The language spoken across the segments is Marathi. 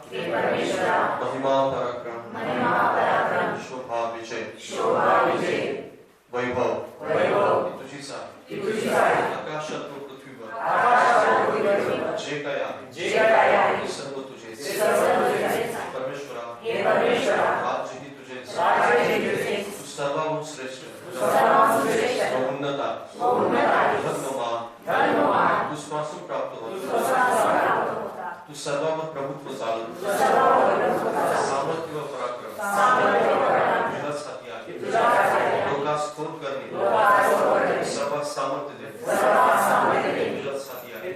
महिमा पराक्रम शोभा विजय वैभव तुझीच आहे. आकाशात व पृथ्वीवर जे काय आहे सर्व तुझेच. परमेश्वरा राज्यही तुझेच. तू सर्वाहून श्रेष्ठ उन्नता धर्ममान तुझपासून प्राप्त होतो. तू सर्वांवर प्रभुत्व चालवतो. सामर्थ्य व पराक्रम तुझ्याच हाती आहे. लोकांस थोर करणे सर्वात सामर्थ्य दे तुझ्याच हाती आहे.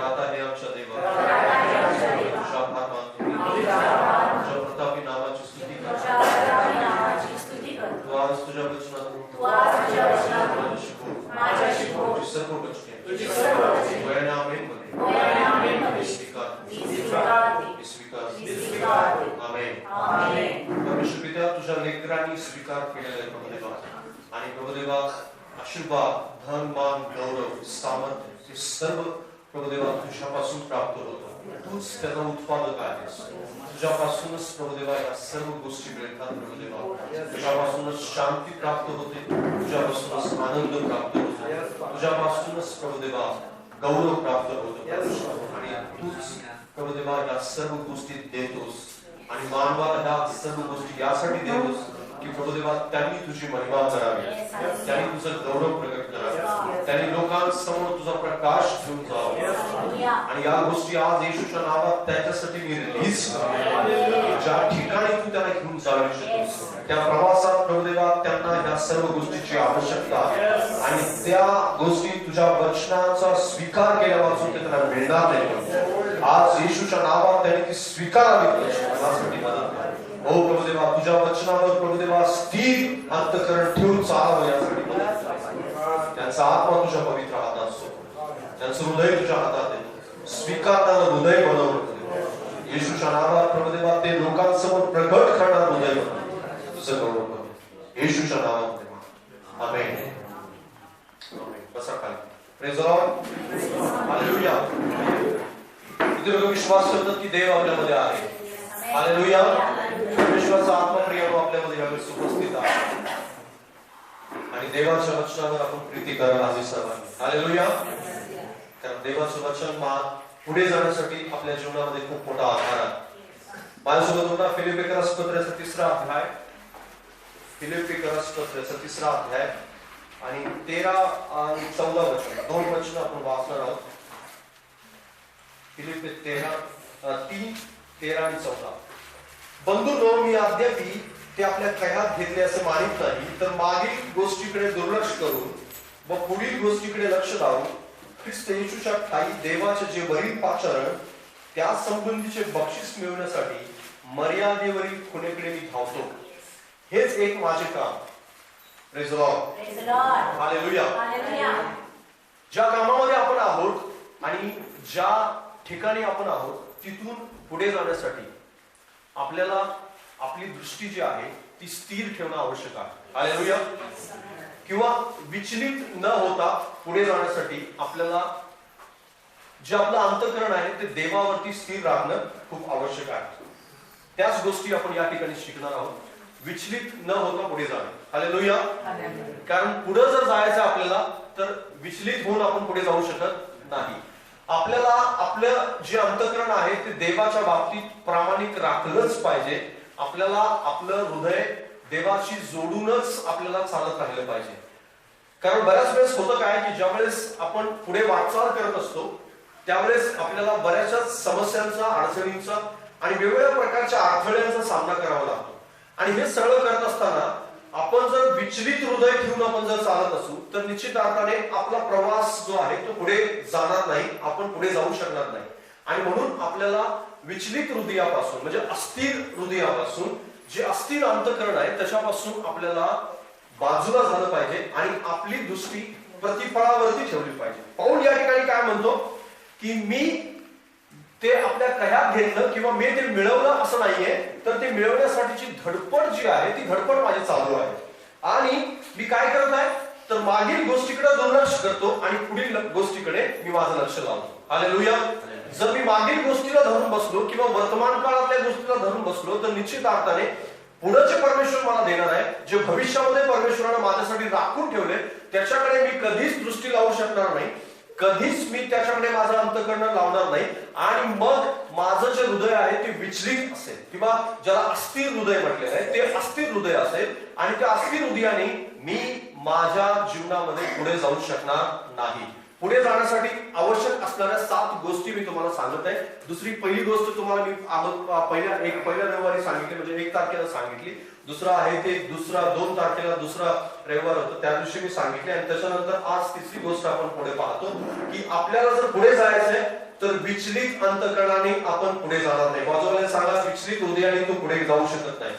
आता हे आमच्या देवा तुझा आभार मानतो. तुझ्या प्रतापी नामाची स्तुती कर. तू आज तुझ्या वचनातून माझ्याशी बोल. तुझी सर्व वचने वयाने आमेन मध्ये स्वीकार. आमेन. परमेश्वर पिता तुझ्या लेकरांनी स्वीकार केलेला प्रभुदेवा आणि प्रभुदेवा आशीर्वाद धन मान गौरव सामर्थ्य हे सर्व प्रभुदेवा तुझ्यापासून प्राप्त होतं. तूच त्याचा उत्पादक आहेस. तुझ्यापासूनच प्रभुदेवा या सर्व गोष्टी मिळतात. प्रभुदेवा तुझ्यापासूनच शांती प्राप्त होते. तुझ्यापासूनच आनंद प्राप्त होतो. तुझ्यापासूनच प्रभुदेवा गौरव प्राप्त होतो. आणि तूच प्रभुदेवा या सर्व गोष्टी देतोस आणि मानवाला ह्या सर्व गोष्टी यासाठी देतोस की प्रभुदेवा त्यांनी तुझी महिमा करावी, त्यांनी तुझं गौरव प्रकट करावे, त्यांनी लोकांसमोर तुझा प्रकाश घेऊन जावा. आणि या गोष्टी आज येशूच्या नावात त्याच्यासाठी मी रिलीज करतो. ज्या ठिकाणी तू त्यांना घेऊन जाऊ शकतोस त्या प्रवासात प्रभुदेवा त्यांना या सर्व गोष्टीची आवश्यकता आणि त्या गोष्टी तुझ्या वचनाचा स्वीकार केल्यापासून ते त्यांना मिळणार नाही. आज येशूच्या नावात त्यांनी ती स्वीकारावी यासाठी मदत कर. ओ प्रभुदेवा तुझ्या वचनावर प्रभुदेवा स्थिर अंतःकरण ठेवून चालावं यासाठी मदत कर. त्यांचा आत्मा तुझ्या पवित्र हातात असतो. त्यांचं हृदय तुझ्या हातात आहे. स्वीकारणारं हृदय बनव. येशूच्या नावात प्रभुदेवा ते लोकांसमोर प्रगट करणार हृदय बनव. तुझं गौरव कर येशूच्या नावात. आमेन. बसा खाली. Praise the Lord. हालेलुया. इथे लोक विश्वास करतात की देव आपल्यामध्ये आहे. हालेलुया. परमेश्वराचा आत्मप्रिय आपल्यामध्ये यावेळेस उपस्थित आहे आणि देवाच्या वचनावर आपण प्रीती करायला हवी सर्वांनी. हालेलुया. कारण देवाचं वचन पुढे जाण्यासाठी आपल्या जीवनामध्ये खूप मोठा आधार आहे. माझ्यासोबत होता फिलिप्पिकरास पत्राचा 3रा अध्याय. फिलिप्पिकरास पत्राचा 3रा अध्याय आणि 13 आणि 14 वचन, 2 वचन आपण वाचणार आहोत. फिलिप्पी 13 आणि 14. बंधूंनो, मी अद्यापि ते आपल्या कह्यात घेतले असे मानित नाही, तर मागील गोष्टीकडे दुर्लक्ष करून व पुढील गोष्टीकडे लक्ष लावून ख्रिस्त येशूच्या ठायी देवाचे जे वरील पाचारण त्या संबंधीचे बक्षीस मिळवण्यासाठी मर्यादेवरील खुणेकडे मी धावतो. हेच एक माझे काम. Praise the Lord. हालेलुया. ज्या कामामध्ये आपण आहोत आणि ज्या ठिकाणी आपण आहोत तिथून पुढे जाण्यासाठी आपल्याला आपली दृष्टी जी आहे ती स्थिर ठेवणं आवश्यक आहे. हालेलुया. किंवा विचलित न होता पुढे जाण्यासाठी आपल्याला जे आपलं अंतःकरण आहे ते देवावरती स्थिर राहणं खूप आवश्यक आहे. त्याच गोष्टी आपण या ठिकाणी शिकणार आहोत. विचलित न होता पुढे जाणे. हालेलुया. कारण पुढे जर जायचं आपल्याला तर विचलित होऊन आपण पुढे जाऊ शकत नाही. आपल्याला आपलं जे अंतःकरण आहे ते देवाच्या बाबतीत प्रामाणिक राखलंच पाहिजे. आपल्याला आपलं हृदय देवाशी जोडूनच आपल्याला चालत राहिलं पाहिजे. कारण बऱ्याच वेळेस होतं काय की ज्या वेळेस आपण पुढे वाटचाल करत असतो त्यावेळेस आपल्याला बऱ्याचशा समस्यांचा, अडचणींचा आणि वेगवेगळ्या प्रकारच्या अडथळ्यांचा सामना करावा लागतो. आणि हे सगळं करत असताना आपण जर विचलित हृदय ठेवून आपण जर चालत असू तर निश्चित अर्थाने आपला प्रवास जो आहे तो पुढे जाणार नाही, आपण पुढे जाऊ शकणार नाही. आणि म्हणून आपल्याला विचलित हृदयापासून म्हणजे अस्थिर हृदयापासून जे अस्थिर अंतःकरण आहे त्याच्यापासून आपल्याला बाजूला झालं पाहिजे आणि आपली दृष्टी प्रतिफळावरती ठेवली पाहिजे. पाऊल या ठिकाणी काय म्हणतो की मी ते आपल्या कह्यात घेतलं किंवा मी ते मिळवलं असं नाहीये, तर ते मिळवण्यासाठीची धडपड जी आहे ती धडपड माझी चालू आहे. आणि मी काय करत आहे तर मागील गोष्टीकडे दुर्लक्ष करतो आणि पुढील गोष्टीकडे मी माझं लक्ष लावतो. हालेलुया. जर मी मागील गोष्टीला धरून बसलो किंवा वर्तमान काळातल्या गोष्टीला धरून बसलो तर निश्चित अर्थाने पुढचे परमेश्वर मला देणार आहे, जे भविष्यामध्ये परमेश्वराने माझ्यासाठी राखून ठेवले त्याच्याकडे मी कधीच दृष्टी लावू शकणार नाही, कधीच मी त्याच्याकडे माझं अंतःकरण लावणार नाही. आणि मग माझं जे हृदय आहे ते विचलित असेल किंवा ज्याला अस्थिर हृदय म्हटलेलं आहे ते अस्थिर हृदय असेल आणि त्या अस्थिर हृदयाने मी माझ्या जीवनामध्ये पुढे जाऊ शकणार नाही. पुढे जाण्यासाठी आवश्यक असणाऱ्या 7 गोष्टी मी तुम्हाला सांगत आहे. पहिली गोष्ट तुम्हाला मी पहिल्या रविवारी सांगितली, म्हणजे 1 तारखेला सांगितली. दुसरा आहे ते 2 तारखेला दुसरा रविवार होता त्या दिवशी मी सांगितले. आणि त्याच्यानंतर आज तिसरी गोष्ट आपण पुढे पाहतो की आपल्याला जर पुढे जायचंय तर विचलित अंतःकरणाने आपण पुढे जाणार नाही. बाजूला सांगा, विचलित हृदयाने तो पुढे जाऊ शकत नाही.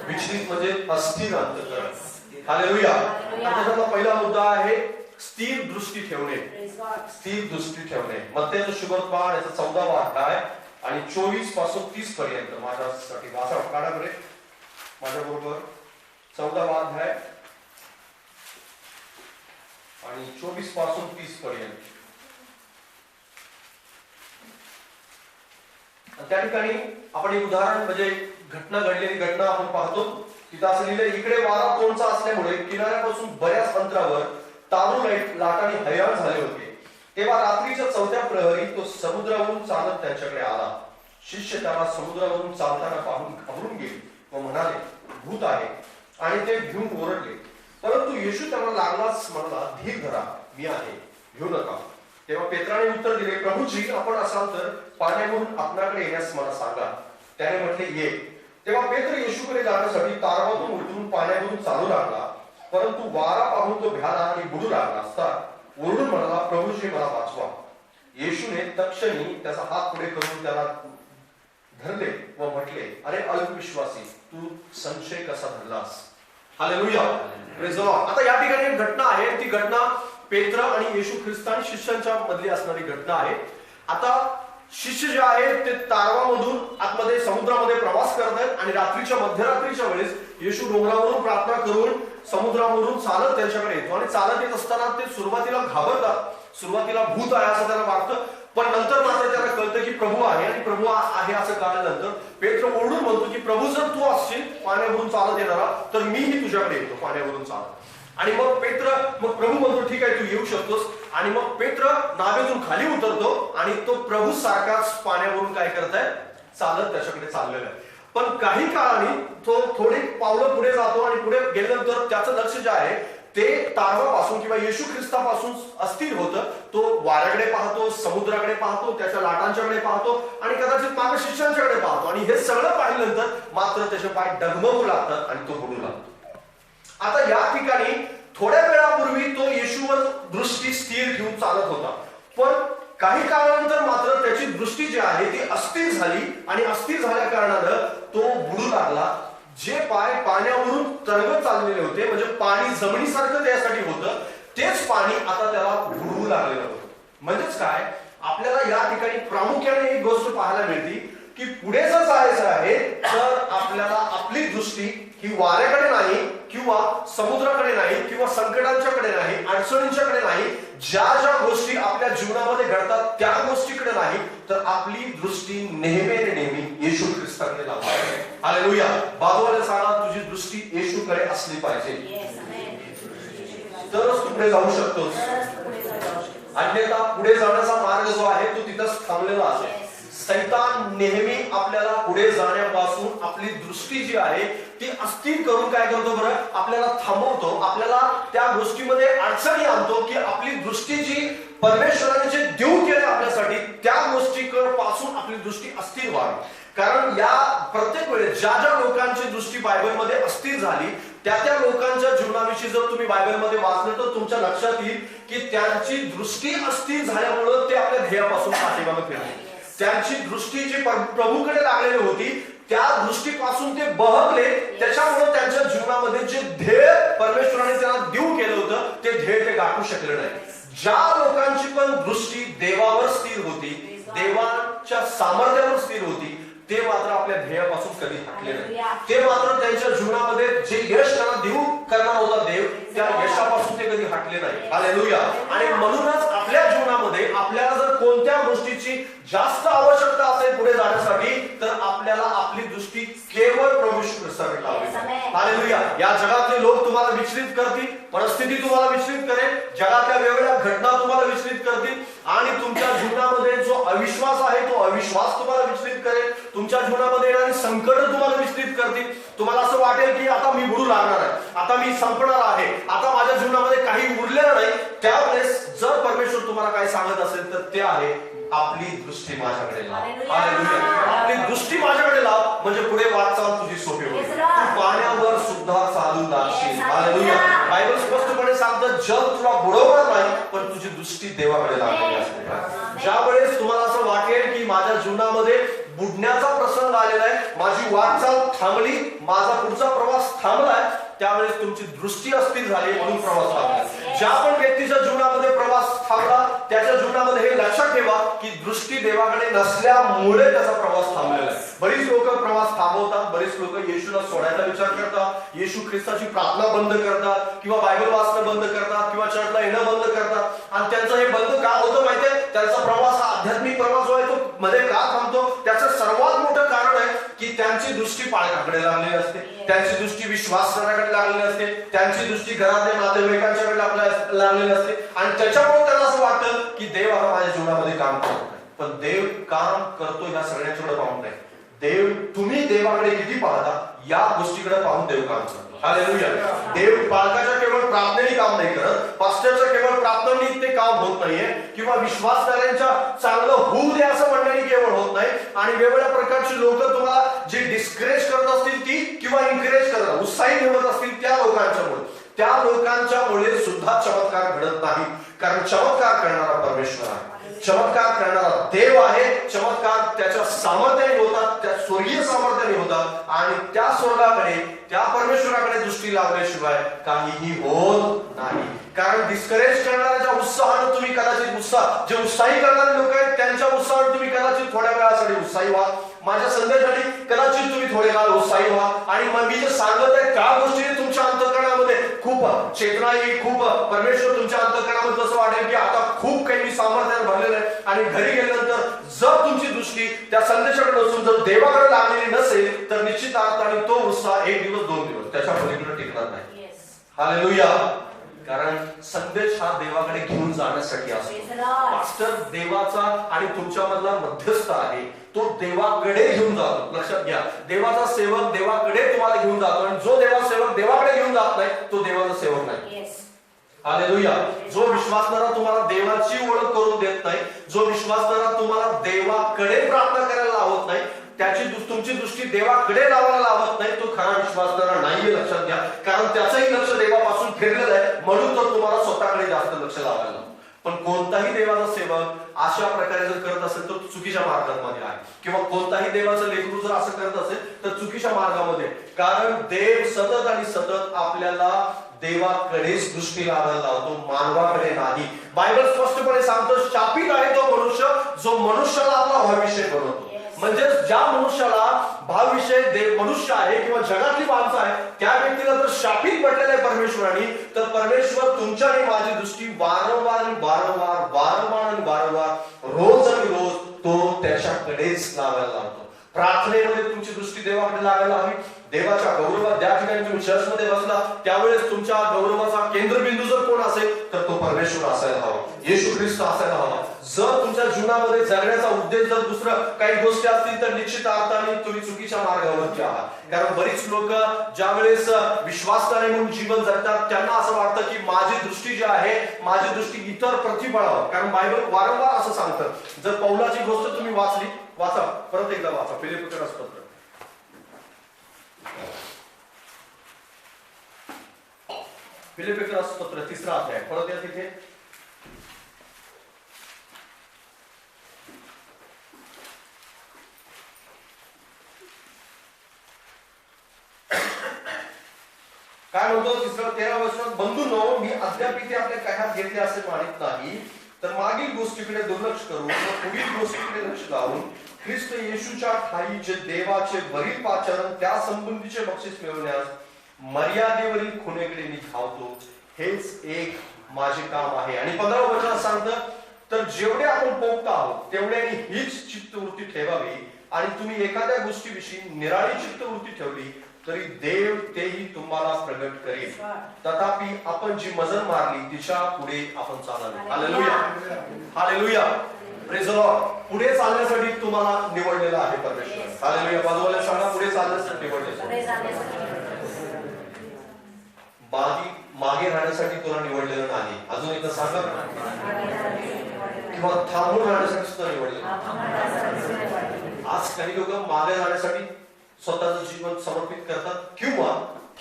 विचलित म्हणजे अस्थिर अंतःकरण. हालेलुया. त्याचा पहिला मुद्दा आहे स्थिर दृष्टी ठेवणे. स्थिर दृष्टी ठेवणे. मत्तेचा सुसमाचार याचा 14वा अध्याय आणि 24 पासून 30 पर्यंत माझ्यासाठी वाचा काढा बरे माझ्या बरोबर. 14वा अध्याय आणि 24 पासून 30 पर्यंत. त्या ठिकाणी आपण एक उदाहरण म्हणजे घडलेली घटना आपण पाहतो. तिथं असं लिहिलंय, इकडे वारा तोंडचा असल्यामुळे किनाऱ्यापासून बऱ्याच अंतरावर तारू लाटाने हैराण झाले होते. तेव्हा रात्रीच्या 4थ्या प्रहरी तो समुद्रावरून चालत त्यांच्याकडे आला. शिष्य त्याला समुद्रावरून चालताना पाहून घाबरून गेले व म्हणाले, भूत आहे, आणि ते भिवून ओरडले. परंतु येशू त्यांना लागलाच म्हणाला, धीर धरा, मी आहे, भिवू नका. तेव्हा पेत्राने उत्तर दिले, प्रभूजी, आपण असाल तर पाण्यावरून आपल्याकडे येण्यास मला सांगा. त्याने म्हटले, ये. तेव्हा पेत्र येशूकडे जाण्यासाठी तारवातून उतरून पाण्यावरून चालू लागला. परंतु वारा पाहून तो भ्याला आणि बुडू लागला असता ओरडून म्हणाला, प्रभूजी, मला वाचवा. येशूने तत्क्षणी त्याचा हात पुढे करून त्याला धरले व म्हटले, अरे अल्पविश्वासी, तू संशय कसा धरलास. हालेलुया. Praise the Lord. आता या ठिकाणी एक घटना आहे. ती घटना पेत्र आणि येशू ख्रिस्त आणि शिष्यांच्या मधली असणारी घटना आहे. आता शिष्य जे आहेत ते तारवामधून आतमध्ये समुद्रामध्ये प्रवास करत आहेत आणि मध्यरात्रीच्या वेळेस येशू डोंगरावरून प्रार्थना करून समुद्रावरून चालत त्यांच्याकडे येतो. आणि चालत येत असताना ते सुरुवातीला घाबरतात. सुरुवातीला भूत आहे असं त्यांना वाटतं, पण नंतर मात्र त्यांना कळतं की प्रभू आहे. आणि प्रभू आहे असं कळल्यानंतर पेत्र ओरडून म्हणतो की प्रभू, जर तू असशील पाण्यावरून चालत येणारा तर मीही तुझ्याकडे येतो पाण्यावरून चालत. आणि मग प्रभू म्हणतो, ठीक आहे, तू येऊ शकतोस. आणि मग पेत्र नावेतून खाली उतरतो आणि तो प्रभू सारखाच पाण्यावरून काय करताय, चालत त्याच्याकडे चाललेला आहे. पण काही काळाने तो थोडी पावलं पुढे जातो आणि पुढे गेल्यानंतर त्याचं लक्ष जे आहे ते तारवापासून किंवा येशू ख्रिस्तापासून अस्थिर होतं. तो वाऱ्याकडे पाहतो, समुद्राकडे पाहतो, त्याच्या लाटांच्याकडे पाहतो आणि कदाचित मागे शिष्यांच्याकडे पाहतो. आणि हे सगळं पाहिल्यानंतर मात्र त्याचे पाय डगमगू लागतात आणि तो बुडू लागतो. आता या ठिकाणी थोड्या वेळापूर्वी तो येशूवर दृष्टी स्थिर घेऊन चालत होता, पण काही काळानंतर मात्र त्याची दृष्टी जी आहे ती अस्थिर झाली. आणि अस्थिर झाल्या कारणानं तो बुडू लागला. जे पाय पाण्यावरून तरंगत चाललेले होते, म्हणजे पाणी जमिनीसारखं त्यासाठी होतं, तेच पाणी आता त्याला बुडवू लागलेलं होतं. म्हणजेच काय, आपल्याला या ठिकाणी प्रामुख्याने एक गोष्ट पाहायला मिळते की पुढे जर जायचं आहे तर आपल्याला आपली दृष्टी ही वाऱ्याकडे नाही किंवा समुद्राकडे नाही किंवा संकटांच्याकडे नाही, अडचणींच्याकडे नाही, ज्या गोष्टी आपल्या जीवनामध्ये घडतात त्या गोष्टीकडे नाही, तर आपली दृष्टी नेहमी येशू ख्रिस्ताकडे लावावी. हालेलुया. बाजूला सांगा, तुझी दृष्टी येशूकडे असली पाहिजे, तरच तू पुढे जाऊ शकतोस. अन्यथा पुढे जाण्याचा मार्ग जो आहे तो तिथंच थांबलेला असेल. सैतान नेहमी आपल्याला पुढे जाण्यापासून आपली दृष्टी जी आहे ती अस्थिर करून काय करतो बरं, आपल्याला थांबवतो, आपल्याला त्या गोष्टीमध्ये अडचणी आणतो की आपली दृष्टी जी परमेश्वराने जे देऊ केले आपल्यासाठी त्या गोष्टीपासून आपली दृष्टी अस्थिर व्हावी. कारण या प्रत्येक वेळेस ज्या लोकांची दृष्टी बायबलमध्ये अस्थिर झाली त्या लोकांच्या जीवनाविषयी जर तुम्ही बायबलमध्ये वाचलं तर तुमच्या लक्षात येईल की त्यांची दृष्टी अस्थिर झाल्यामुळे ते आपल्या ध्येयापासून पाठीमागे फिरले. त्यांची दृष्टी जी प्रभूकडे लागलेली होती त्या दृष्टीपासून ते बहकले. त्याच्यामुळे त्यांच्या जीवनामध्ये जे ध्येय परमेश्वराने त्यांना देऊ केलं होतं ते ध्येय ते गाठू शकले नाही. ज्या लोकांची पण दृष्टी देवावर स्थिर होती, देवाच्या सामर्थ्यावर स्थिर होती, ते मात्र आपल्या ध्येयापासून कधी हटले नाही. ते मात्र त्यांच्या जीवनामध्ये जे यश त्यांना देऊ करणार होता देव, त्या यशापासून ते कधी हटले नाही. हालेलुया. आणि म्हणूनच आपल्या जीवनामध्ये आपल्याला जर कोणत्या गोष्टीची जास्त आवश्यकता असेल पुढे जाण्यासाठी, तर आपल्याला आपली दृष्टी केवळ प्रभू ख्रिस्ताकडे लावावी. हालेलुया. या जगातले लोक तुम्हाला विचलित करतील, परिस्थिती तुम्हाला विचलित करेल, जगातल्या वेगवेगळ्या घटना तुम्हाला विचलित करतील आणि तुमच्या जीवनामध्ये जो अविश्वास आहे तो अविश्वास तुम्हाला विचलित करेल. तुमच्या जीवनामध्ये येणारी संकट तुम्हाला विचलित करतील. तुम्हाला असं वाटेल की आता मी बुडू लागणार आहे, आता मी संपणार आहे, आता माझ्या जीवनामध्ये काही उरलेलं नाही. त्यावेळेस जर परमेश्वर तुम्हाला काय सांगत असेल तर ते आहे आपली दृष्टी माझ्याकडे लाव. हालेलुया. आपली दृष्टी माझ्याकडे लाव म्हणजे पुढे वाटचाल तुझी सोपी होईल. तू पाण्यावर सुद्धा चालू लागशील. हालेलुया. बायबल स्पष्टपणे सांगतं जग तुला बुडवणार नाही, पण तुझी दृष्टी देवाकडे लागलेली असते. ज्या वेळेस तुम्हाला असं वाटेल की माझ्या जीवनामध्ये बुडण्याचा प्रसंग आलेला आहे, माझी वाटचाल थांबली, माझा पुढचा प्रवास थांबलाय, त्यावेळेस तुमची दृष्टी अस्थिर झाली म्हणून प्रवास थांबला. ज्या पण व्यक्तीच्या जीवनामध्ये प्रवास थांबला त्याच्या जीवनामध्ये हे लक्षात ठेवा की दृष्टी देवाकडे नसल्यामुळे त्याचा प्रवास थांबलेला आहे. बरीच लोक प्रवास थांबवतात, बरीच लोक येशूला सोडायचा विचार करतात, येशू ख्रिस्ताची प्रार्थना बंद करतात किंवा बायबल वाचणं बंद करतात किंवा चर्चला येणं बंद करतात. आणि त्यांचं हे बंद का होतं माहितीये? त्यांचा प्रवास हा आध्यात्मिक प्रवास जो आहे तो मध्ये का थांबतो? त्याचं सर्वात मोठं कारण आहे की त्यांची दृष्टी पालकाकडे लागलेली असते, त्यांची दृष्टी विश्वासाकडे लागलेली असते, त्यांची दृष्टी घरातल्या नातेवाईकांच्याकडे लागलेली असते आणि त्याच्यामुळे त्यांना असं वाटतं की देव आता माझ्या जीवनामध्ये काम करत नाही. पण देव काम करतो ह्या सगळ्यांच्याकडे पाहून नाही. देव, तुम्ही देवाकडे किती पाहता या गोष्टीकडे पाहून देव काम करतो. हालेलुया. देव बालकाच्या केवळ प्रार्थनेने काम नाही करत, पास्टरच्या केवळ प्रार्थनेने ते काम होत नाहीये किंवा विश्वासधाऱ्यांच्या चांगलं होऊ दे असं म्हणण्याने केवळ होत नाही. आणि वेगवेगळ्या प्रकारची लोक तुम्हाला जे डिस्करेज करत असतील ती किंवा इन्करेज करत उत्साही निवडत असतील त्या लोकांच्यामुळे सुद्धा चमत्कार घडत नाही. कारण चमत्कार करणारा परमेश्वर आहे, चमत्कार करणारा देव आहे. चमत्कार त्याच्या सामर्थ्याने होतात, त्या स्वर्गीय सामर्थ्याने होतात आणि त्या स्वर्गाकडे, त्या परमेश्वराकडे दृष्टी लावल्याशिवाय काहीही होत नाही. कारण डिस्करेज करणाऱ्या उत्साहानं तुम्ही कदाचित जे उत्साही करणारे लोक आहेत त्यांच्या उत्साहाने तुम्ही कदाचित थोड्या वेळासाठी उत्साही व्हा, माझ्या संदेशासाठी कदाचित तुम्ही थोडे काळ उत्साही व्हा आणि मग मी जे सांगत आहे त्या गोष्टीने तुमच्या अंतःकरणामध्ये खूप चेतना येईल, खूप परमेश्वर तुमच्या अंतःकरणामध्ये असं वाटेल की आता खूप काही मी सामर्थ्याने भरलेलं आहे. आणि घरी गेल्यानंतर जर तुमची दृष्टी त्या संदेशाकडे नसून जर देवाकडे लागलेली नसेल तर निश्चित अर्थाने तो उत्साह एक दिवस दोन दिवस त्याच्या पलीकडे टिकणार नाही. हालेलुया. कारण संदेश हा देवाकडे घेऊन जाण्यासाठी असतो. पास्टर देवाचा आणि तुमच्यामधला मध्यस्थ आहे, तो देवाकडे घेऊन जातो. लक्षात घ्या, देवाचा सेवक देवाकडे तुम्हाला घेऊन जातो आणि जो देवा सेवक देवाकडे घेऊन जात नाही तो देवाचा सेवक नाही. हालेलुया. जो विश्वासणारा तुम्हाला देवाची ओळख करून देत नाही, जो विश्वासणारा तुम्हाला देवाकडे प्रार्थना करायला लावत नाही, तुमची दृष्टी देवाकडे लावायला लावत नाही, तो खरा विश्वासणारा नाहीये. लक्षात घ्या. कारण त्याचंही लक्ष देवापासून फिरलेलं आहे म्हणून तो तुम्हाला स्वतःकडे जास्त लक्ष लावायला. पण कोणताही देवाचा सेवक अशा प्रकारे जर करत असेल तर चुकीच्या मार्गामध्ये आहे किंवा कोणताही देवाचं लेकरू जर असं करत असेल तर चुकीच्या मार्गामध्ये. कारण देव सतत आणि सतत आपल्याला देवाकडेच दृष्टी लावायला लावतो, मानवाकडे नाही. बायबल स्पष्टपणे सांगतो शापित आहे तो मनुष्य जो मनुष्याला आपला भविष्य बनवतो. म्हणजे ज्या मनुष्याला भावविषय मनुष्य आहे किंवा जगातली माणसं आहे त्या व्यक्तीला जर शापित म्हटलेलं आहे परमेश्वराने, तर परमेश्वर तुमच्या आणि माझी दृष्टी वारंवार आणि वारंवार वारंवार आणि वारंवार रोज आणि रोज तो त्याच्याकडेच लावायला लावतो. प्रार्थनेमध्ये तुमची दृष्टी देवाकडे लागायला हवी. देवाच्या गौरवात ज्या ठिकाणी तुम्ही चर्चमध्ये बसला त्यावेळेस तुमच्या गौरवाचा केंद्रबिंदू जर कोण असेल तर तो परमेश्वर असायला हवा, येशू ख्रिस्त असायला हवा. जर तुमच्या जीवनामध्ये जगण्याचा उद्देश जर दुसरं काही गोष्टी असतील तर निश्चित अर्थाने तुम्ही चुकीच्या मार्गावरती आहात. कारण बरीच लोक ज्या वेळेस विश्वासणारे म्हणून जीवन जगतात त्यांना असं वाटतं की माझी दृष्टी जी आहे, माझी दृष्टी इतर प्रतिफळावर. कारण बायबल वारंवार असं सांगतं. जर पौलाची गोष्ट तुम्ही वाचली, वाचा, परत एकदा वाचा, फिलिप्पीकर पत्र फिलिप्पीकर पत्र 3रा अध्याय, परत या तिथे. काय म्हणतो 13 वर्षात, बंधूंनो मी अद्याप इथे आपल्या कायात घेतले असे मानित नाही, तर मागील गोष्टीकडे दुर्लक्ष करून पुढील गोष्टीकडे लक्ष लावून ख्रिस्त येशूच्या ठायी जे देवाचे वरील पाचारण त्या संबंधीचे बक्षीस मिळवण्यास मर्यादेवरील खुणेकडे मी धावतो, हेच एक माझे काम आहे. आणि 15व्या वचनात सांगतं तर जेवढे आपण पोक्त आहोत तेवढ्यानी हीच चित्तवृत्ती ठेवावी. आणि तुम्ही एखाद्या गोष्टीविषयी निराळी चित्तवृत्ती ठेवली तरी देव तेही तुम्हाला प्रगट करेल. तथापि आपण जी मजल मारली तिच्या पुढे आपण चालावे. Hallelujah, hallelujah, praise the Lord. पुढे चालण्यासाठी तुम्हाला निवडलेलं आहे परमेश्वर. हालेलुया. बाजूला सांगा, पुढे चालण्यासाठी निवडलेलं. मागे राहण्यासाठी तुला निवडलेलं नाही. अजून एकदा सांगा, किंवा थांबून राहण्यासाठी सुद्धा निवडलेलं. आज काही लोक मागे राहण्यासाठी स्वतःचं जीवन समर्पित करतात किंवा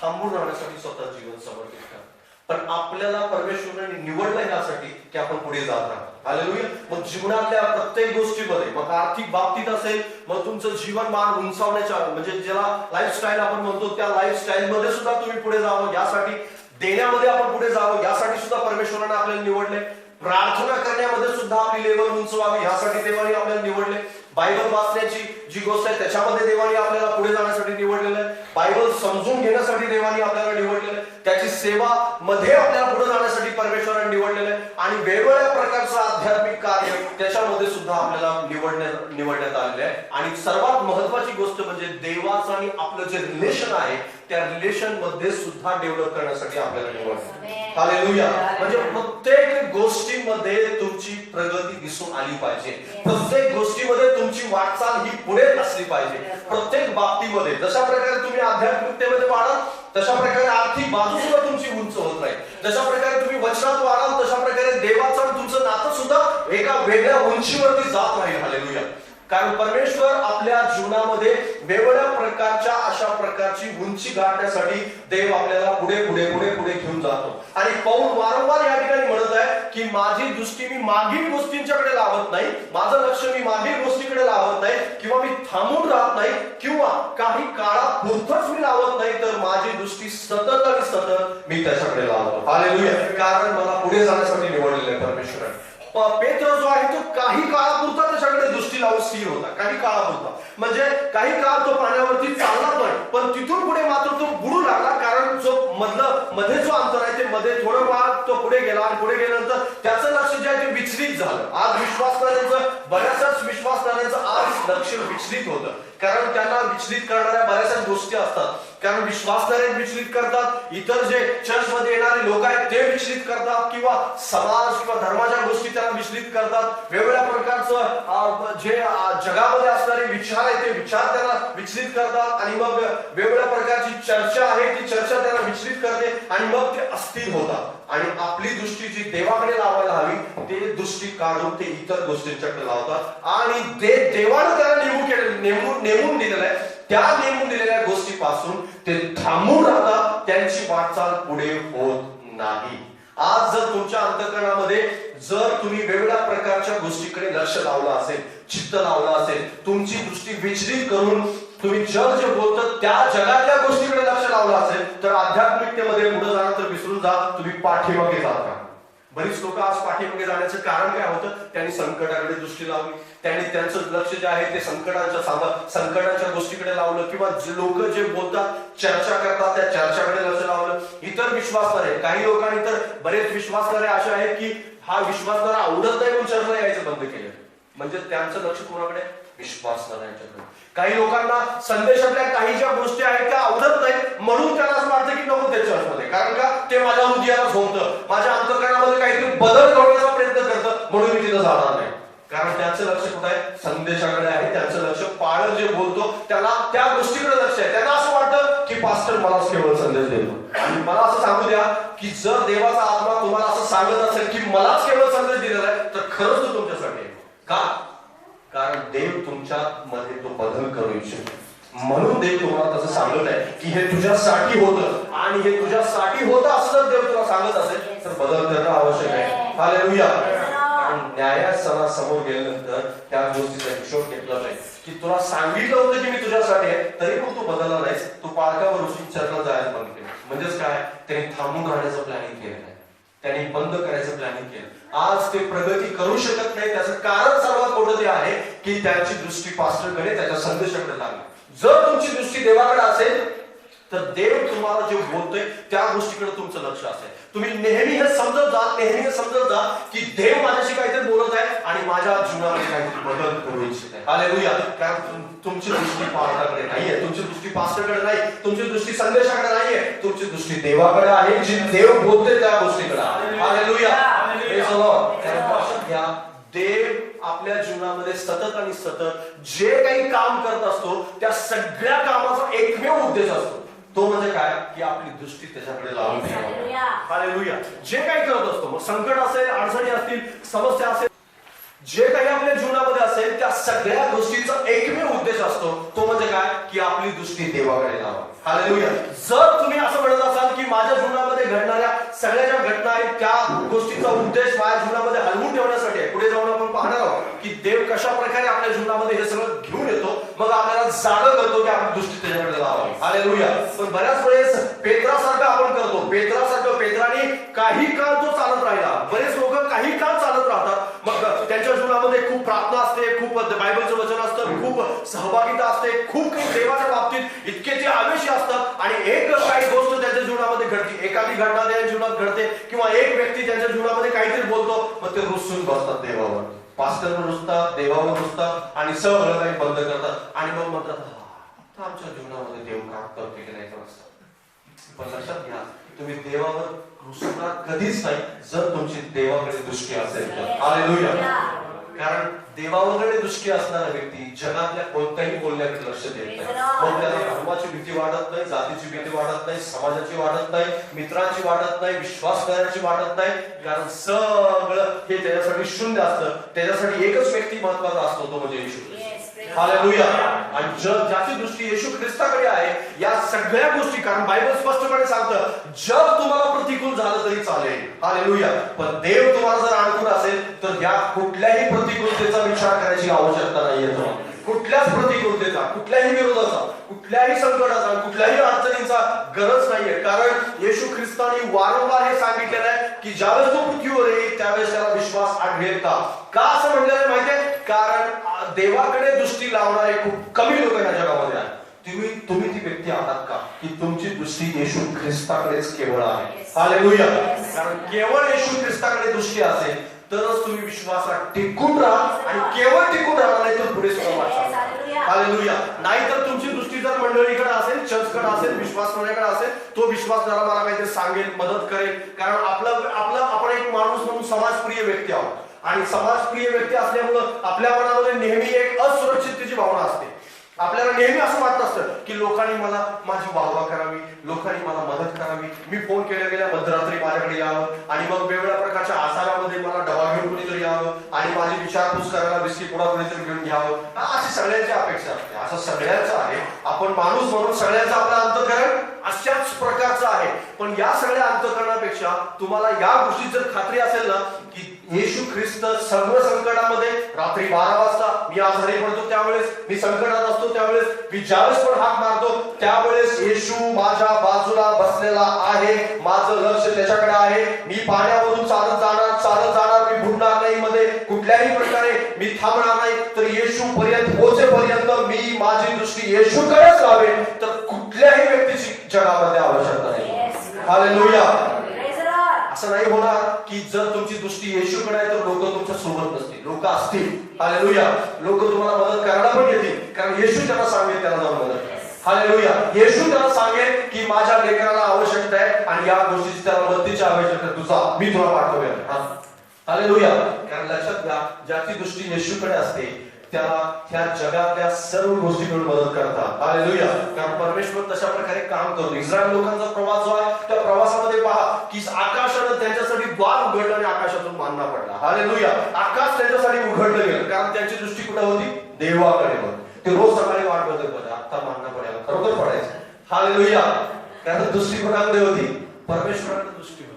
थांबून राहण्यासाठी स्वतःचं जीवन समर्पित करतात. पण आपल्याला परमेश्वराने निवडलं यासाठी की आपण पुढे जात राहतो. हालेलुया. मग जीवनातल्या प्रत्येक गोष्टीमध्ये, मग आर्थिक बाबतीत असेल, मग तुमचं जीवनमान उंचावण्याच्या म्हणजे ज्याला लाईफस्टाईल आपण म्हणतो त्या लाईफस्टाईल मध्ये सुद्धा तुम्ही पुढे जावं, यासाठी देण्यामध्ये आपण पुढे जावं, यासाठी सुद्धा परमेश्वराने आपल्याला निवडले. प्रार्थना करण्यामध्ये सुद्धा आपली लेवल उंचवावी, यासाठी देवाने आपल्याला निवडले. बायबल वाचण्याची जी गोष्ट आहे त्याच्यामध्ये देवाने आपल्याला पुढे जाण्यासाठी निवडलेलं आहे. बायबल समजून घेण्यासाठी देवाने आपल्याला निवडलेलं आहे. त्याची सेवा मध्ये आपल्याला पुढे जाण्यासाठी परमेश्वराने निवडलेलं आहे. आणि वेगवेगळ्या प्रकारचं आध्यात्मिक कार्य त्याच्यामध्ये सुद्धा आपल्याला निवडण्यात आलेलं आहे. आणि सर्वात महत्वाची गोष्ट म्हणजे देवाचं आणि आपलं जे रिलेशन आहे त्या रिलेशन मध्ये सुद्धा डेव्हलप करण्यासाठी आपल्याला निवडलं. हालेलुया. म्हणजे प्रत्येक गोष्टीमध्ये तुमची प्रगती दिसून आली पाहिजे. प्रत्येक गोष्टीमध्ये तुमची वाटचाल ही पुढे असली पाहिजे. प्रत्येक बाबतीमध्ये जशा प्रकारे तुम्ही आध्यात्मिकतेमध्ये वाढाल तशा प्रकारे आर्थिक बाजू सुद्धा तुमची उंच होत राहील. जशा प्रकारे तुम्ही वचनात वाढाल तशा प्रकारे देवाचं आणि तुमचं नातं सुद्धा एका वेगळ्या उंचीवरती जात राहील. हालेलुया. कारण परमेश्वर आपल्या जीवनामध्ये वेगवेगळ्या प्रकारच्या अशा प्रकारची उंची गाठण्यासाठी देव आपल्याला पुढे पुढे पुढे पुढे घेऊन जातो. आणि पौल वारंवार या ठिकाणी म्हणत आहे की माझी दृष्टी मी मागील गोष्टींच्याकडे लावत नाही, माझं लक्ष मी मागील गोष्टीकडे लावत नाही, किंवा मी थांबून राहत नाही, किंवा काही काळापुरतच मी लावत नाही, तर माझी दृष्टी सतत आणि सतत मी त्याच्याकडे लावतो. हालेलुया. कारण मला पुढे जाण्यासाठी निवडलेलं आहे परमेश्वराने. पेत्र जो आहे तो काही काळापुरता त्याच्याकडे दृष्टी लावून स्थिर होता. काही काळापुरता म्हणजे काही काळ तो पाण्यावरती चालला पण तिथून पुढे मात्र तो बुडू लागला. कारण जो मध्ये जो अंतर आहे ते मध्ये थोडं काळ तो पुढे गेला आणि पुढे गेल्यानंतर त्याचं लक्ष जे आहे ते विचलित झालं. आज विश्वासणाऱ्यांचं बऱ्याचशाच विश्वासणाऱ्यांचं आज लक्ष विचलित होतं. कारण त्यांना विचलित करणाऱ्या बऱ्याचशा गोष्टी असतात. कारण विश्वासणारे विचलित करतात, इतर जे चर्च मध्ये येणारे लोक आहेत ते विचलित करतात, किंवा समाज किंवा धर्माच्या गोष्टी त्यांना विचलित करतात. वेगवेगळ्या प्रकारचं जे जगामध्ये असणारे विचार आहेत ते विचार त्यांना विचलित करतात. आणि मग वेगवेगळ्या प्रकारची चर्चा आहे ती चर्चा त्यांना विचलित करते आणि मग ते अस्थिर होतात. आणि आपली दृष्टी जी देवाकडे लावायला हवी ते दृष्टी काढून ते इतर गोष्टींच्याकडे लावतात. आणि देवाने त्याला नेमून दिलेलं आहे, त्या नेमून दिलेल्या गोष्टीपासून ते थांबून राहतात. त्यांची वाटचाल पुढे होत नाही. आज जर तुमच्या अंतःकरणामध्ये जर तुम्ही वेगवेगळ्या प्रकारच्या गोष्टीकडे लक्ष लावलं असेल, चित्त लावलं असेल, तुमची दृष्टी विचलित करून तुम्ही जग जे बोलतात त्या जगातल्या गोष्टीकडे लक्ष लावलं असेल तर आध्यात्मिकतेमध्ये पुढे जाणं तर विसरून जा, तुम्ही पाठीमागे जाता. बरीच लोक आज पाठीमागे जाण्याचं कारण काय होतं? त्यांनी संकटाकडे दृष्टी लावली, त्यांनी त्यांचं लक्ष जे आहे ते संकटाच्या गोष्टीकडे लावलं, किंवा लोक जे बोलतात चर्चा करतात त्या चर्चाकडे लक्ष लावलं. इतर विश्वासणारे काही लोकांनी तर बरेच विश्वासणारे असे आहेत की हा विश्वासणारा आवडत नाही म्हणून चर्चला यायचं बंद केलं. म्हणजे त्यांचं लक्ष कोणाकडे? विश्वासणाऱ्यांच्याकडे. काही लोकांना संदेशातल्या काही ज्या गोष्टी आहेत त्या आवडत नाही म्हणून त्यांना असं वाटतं की नको ते चर्चमध्ये, कारण का ते माझ्या हृदयाला झोंबतं, माझ्या अंतःकरणामध्ये काहीतरी बदल करण्याचा प्रयत्न करतं म्हणून मी तिथं जाणार नाही. कारण त्यांचं लक्ष कुठं आहे? संदेशाकडे आहे. त्यांचं लक्ष पाळत जे बोलतो त्याला त्या गोष्टीकडे लक्ष आहे. त्यांना असं वाटतं की पास्टर मलाच केवळ संदेश देतो. आणि मला असं सांगू द्या की जर देवाचा आत्मा तुम्हाला असं सांगत असेल की मलाच केवळ संदेश दिलेला आहे तर खरंच तो तुमच्यासाठी आहे. का? कारण देव तुमच्या मध्ये तो बदल करू इच्छितो. म्हणून देव तुम्हाला तसं सांगत आहे की हे तुझ्यासाठी होतं, आणि हे तुझ्यासाठी होतं असं जर देव तुला सांगत असेल तर बदल करणं आवश्यक आहे. हालेलुया. कारण न्यायासनासमोर गेल्यानंतर त्या गोष्टीचा हिशोब घेतला पाहिजे की तुला सांगितलं होतं की मी तुझ्यासाठी आहे तरी पण तू बदलला नाहीस, तू पालकावर उचलून चर्चला जायचं बंद केलं. म्हणजेच काय? त्यांनी थांबून राहण्याचं प्लॅनिंग केलं नाही, त्यांनी बंद करायचं प्लॅनिंग केलं. आज ते प्रगती करू शकत नाही त्याचं कारण सर्वात मोठं ते आहे की त्यांची दृष्टी पास्टरकडे त्याच्या संदेशाकडे लागली. जर तुमची दृष्टी देवाकडे असेल तर देव तुम्हाला जे बोलतोय त्या गोष्टीकडे तुमचं लक्ष असेल. तुम्ही नेहमी हे समजत जा की देव माझ्याशी काहीतरी बोलत आहे आणि माझ्या जीवनामध्ये काहीतरी बदल करू इच्छित आहे. हालेलुया. कारण तुमची दृष्टी पालकाकडे नाहीये, तुमची दृष्टी पास्टरकडे नाही, तुमची दृष्टी संदेशाकडे नाहीये, तुमची दृष्टी देवाकडे आहे. जी देव बोलते त्या गोष्टीकडे. हालेलुया. लक्षात घ्या, देव आपल्या जीवनामध्ये सतत आणि सतत जे काही काम करत असतो त्या सगळ्या कामाचा एकमेव उद्देश असतो. तो म्हणजे काय की आपली दृष्टी त्याच्याकडे लावून ठेवावी. हालेलुया. जे काही करत असतो, मग संकट असेल, अडचणी असतील, समस्या असेल, जे काही आपल्या जीवनामध्ये असेल त्या सगळ्या गोष्टीचा एकमेव उद्देश असतो. तो म्हणजे काय की आपली दृष्टी देवाकडे लावा. हालेलुया. जर तुम्ही असं म्हणत असाल की माझ्या जीवनामध्ये घडणाऱ्या सगळ्या ज्या घटना आहेत त्या गोष्टीचा उद्देश माझ्या जीवनामध्ये हलवून ठेवण्यासाठी आहे, पुढे जाऊन आपण पाहणार आहोत की देव कशा प्रकारे आपल्या जीवनामध्ये हे सगळं घेऊन येतो, मग आपल्याला जागा करतो की आपली दृष्टी त्याच्याकडे लावावी. हालेलुया. पण बऱ्याच वेळेस पेत्रासारखं आपण करतो. पेत्राने काही काळ तो चालत राहिला. बरेच लोक काही काळ चालत राहतात, मग त्यांच्या जीवनामध्ये खूप प्रार्थना असते, खूप बायबलचं वचन असतं, खूप सहभागिता असते, खूप काही देवाच्या बाबतीत इतके ते आवेशी असतात आणि एक काही गोष्ट त्यांच्या जीवनामध्ये घडते, एखादी घटना त्यांच्या जीवनात घडते किंवा एक व्यक्ती त्यांच्या जीवनामध्ये काहीतरी बोलतो, मग ते रुसून बसतात देवावर, पास्टरवर रुसतात, देवावर रुसतात आणि सगळं काही बंद करतात आणि मग म्हणतात आमच्या जीवनामध्ये देव काम करतो की नाही करत. पण लक्षात घ्या, तुम्ही देवावर रुसणार कधीच नाही जर तुमची देवाकडे दृष्टी असेल तर. हालेलुया. कारण देवावरकडे दृष्टी असणारा व्यक्ती जगातल्या कोणत्याही बोलण्याकडे लक्ष देत नाही. मग त्याला धर्माची भीती वाढत नाही, जातीची भीती वाढत नाही, समाजाची वाढत नाही, मित्रांची वाढत नाही, विश्वास करण्याची वाढत नाही. कारण सगळं हे त्याच्यासाठी शून्य असतं. त्याच्यासाठी एकच व्यक्ती महत्वाचा असतो, तो म्हणजे येशू ख्रिस्त. हालेलुया. आणि ज्याची दृष्टी येशू ख्रिस्ताकडे आहे या सगळ्या गोष्टी, कारण बायबल स्पष्टपणे सांगतं जग तुम्हाला प्रतिकूल झालं तरी चालेल. हालेलुया. पण देव तुम्हाला जर आणखून असेल तर या कुठल्याही प्रतिकूलतेचा विचार करायची आवश्यकता नाहीये. कुठल्याच प्रतिकूलतेचा, कुठल्याही विरोधाचा, कुठल्याही संकटाचा, कुठल्याही अडचणींचा गरज नाहीये. कारण येशू ख्रिस्ताने वारंवार हे सांगितलेलं आहे की ज्यावेळेस तो पृथ्वीवर येईल त्यावेळेस त्याला विश्वास आढळेल का. का असं म्हटलेलं माहितीये? कारण देवाकडे दृष्टी लावणारे खूप कमी लोक या जगामध्ये आहेत. तुम्ही ती व्यक्ती आहात का की तुमची दृष्टी येशू ख्रिस्ताकडेच केवळ आहे. हालेलुया. कारण केवळ येशू ख्रिस्ताकडे दृष्टी असेल तरच तुम्ही विश्वासात टिकून राहा आणि केवळ टिकून राहणार नाही तर पुढे सुद्धा वाटचाल. हालेलुया. नाहीतर तुमची दृष्टी जर मंडळीकडे असेल, चर्चकडे असेल, विश्वास करण्याकडे असेल, तो विश्वास जरा मला काहीतरी सांगेल, मदत करेल. कारण आपण एक माणूस म्हणून समाजप्रिय व्यक्ती आहोत आणि समाजप्रिय व्यक्ती असल्यामुळं आपल्या मनामध्ये नेहमी एक असुरक्षिततेची भावना असते. आपल्याला नेहमी असं वाटत असतं की लोकांनी मला माझी वाहवा करावी, लोकांनी मला मदत करावी, मी फोन केल्या मध्यरात्री माझ्याकडे यावं आणि मग वेगवेगळ्या प्रकारच्या आजारामध्ये मला डबा घेऊन कोणीतरी यावं आणि माझी विचारपूस करायला बिस्किट पुडा कोणीतरी घेऊन घ्यावं. अशी सगळ्यांची अपेक्षा असते. असं सगळ्यांचं आहे. आपण माणूस म्हणून सगळ्यांचं आपलं अंतःकरण अशाच प्रकारचं आहे. पण या सगळ्या अंतःकरणापेक्षा तुम्हाला या गोष्टी जर खात्री असेल ना की येशू ख्रिस्त सर्व संकटामध्ये रात्री 12 वाजता मी आजारी पडतो त्यावेळेस, मी संकटात असतो त्यावेळेस, मी ज्यावेळेस पण हाक मारतो त्यावेळेस येशू माझ्या बाजूला बसलेला आहे. माझं लक्ष त्याच्याकडे आहे. मी पाण्यावरून चालत जाणार, मी बुडणार नाही, मध्ये कुठल्याही प्रकारे मी थांबणार नाही. तर येशू पर्यंत पोहोचेपर्यंत मी माझी दृष्टी येशूकडेच लावेन. तर कुठल्याही व्यक्तीची जगामध्ये आवश्यकता नाही. हालेलुया. असं नाही होणार की जर तुमची दृष्टी येशूकडे आहे तर लोक तुमच्या सोबत नसतील. लोक असतील. हालेलुया. लोक तुम्हाला मदत करायला पण येतील कारण येशू त्यांना सांगेल त्याला जाऊन मदत. हालेलुया. येशू त्याला सांगेल की माझ्या लेकराला आवश्यकता आहे आणि या गोष्टीची त्याला मदतीची आवश्यकता तुझा मी तुला पाठवेल. हालेलुया. कारण लक्षात घ्या, ज्याची दृष्टी येशूकडे असते त्याला त्या जगातल्या सर्व गोष्टींकडून मदत करतात. हालेलुया. कारण परमेश्वर तशा प्रकारे काम करतो. इस्रायल लोकांचा प्रवास जो आहे त्या प्रवासामध्ये पहा की आकाशानं त्यांच्यासाठी द्वार उघडलं आणि आकाशातून मानना पडला. हालेलुया. आकाश त्यांच्यासाठी उघडलं गेलं कारण त्यांची दृष्टी कुठे होती? देवाकडे होती. ते रोज सकाळी वाट बघत होते आता मानना पडायला, खरोखर पडायचं. हालेलुया. कारण दृष्टी कोणाकडे होती? परमेश्वराकडे दृष्टी होती.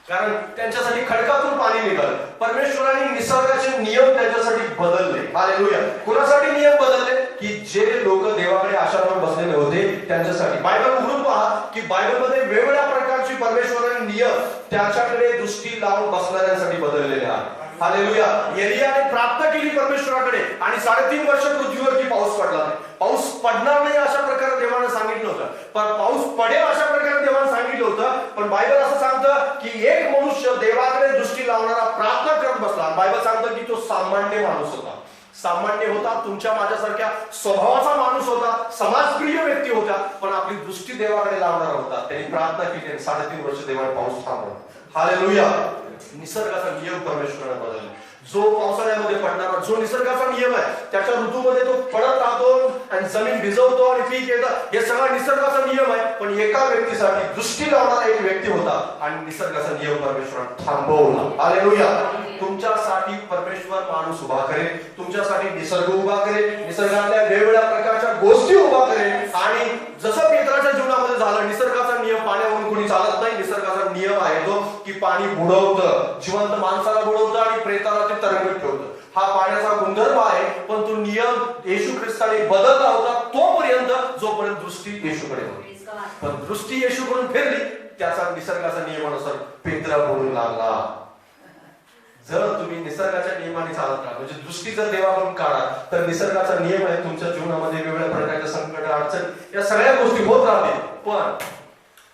कारण त्यांच्यासाठी खडकातून पाणी निघालं. परमेश्वराने निसर्गाचे नियम त्यांच्यासाठी बदलले. हालेलुया. कुणासाठी नियम बदलले? की जे लोक देवाकडे आशा लावून बसलेले होते त्यांच्यासाठी. बायबल उघडून पहा की बायबलमध्ये वेगवेगळ्या प्रकारची परमेश्वराने नियम त्याच्याकडे दृष्टी लावून बसणाऱ्यांसाठी बदललेले आहेत. हालेलुया. एलियाने प्रार्थना केली परमेश्वराकडे आणि 3.5 वर्ष पृथ्वीवरती पाऊस पडला नाही. पाऊस पडणार नाही अशा प्रकारे देवाने सांगितलं होतं. पण पाऊस पडेल अशा प्रकारे देवाने सांगितलं होतं. पण बायबल असं सांगतं की एक मनुष्य देवाकडे दृष्टी लावणारा प्रार्थना करत बसला. बायबल सांगतं की तो सामान्य माणूस होता. सामान्य होता, तुमच्या माझ्यासारख्या स्वभावाचा माणूस होता, समाजप्रिय व्यक्ती होता, पण आपली दृष्टी देवाकडे लावणारा होता. त्यांनी प्रार्थना केली आणि 3.5 वर्ष देवाने पाऊस थांबवला. हालेलुया. निसर्गाचा नियम परमेश्वराने बदलला. जो पावसाळ्यामध्ये पडणारा जो निसर्गाचा नियम आहे त्याच्या ऋतूमध्ये तो पडत राहतो आणि जमीन भिजवतो आणि पीक येतं, हे सगळा निसर्गाचा नियम आहे. पण एका व्यक्तीसाठी दृष्टी लावणारा एक व्यक्ती होता आणि निसर्गाचा नियम परमेश्वराने थांबवला. हालेलुया. तुमच्यासाठी परमेश्वर माणूस उभा करेल, तुमच्यासाठी निसर्ग उभा करेल, निसर्गातल्या वेगवेगळ्या प्रकारच्या गोष्टी उभा करेल. आणि जसं पेत्राच्या जीवनामध्ये झालं, निसर्गाचा नियम पाण्यावरून कोणी चालत नाही. निसर्गाचा नियम आहे तो की पाणी बुडवतं, जिवंत माणसाला बुडवतं आणि प्रेताला ते तरंगत ठेवतं. हा पाण्याचा गुणधर्म आहे. पण तो नियम येशू ख्रिस्ताने बदलला होता तोपर्यंत जोपर्यंत दृष्टी येशूकडे होती. पण दृष्टी येशूकडून फिरली, त्याचा निसर्गाचा नियमानुसार पेत्रा बोलू लागला. जर तुम्ही निसर्गाच्या नियमाने चालत राहा, म्हणजे दृष्टी जर देवाकडून काढा, तर निसर्गाचा नियम आहे तुमच्या जीवनामध्ये वेगवेगळ्या प्रकारच्या संकट, अडचण या सगळ्या गोष्टी होत राहतील. पण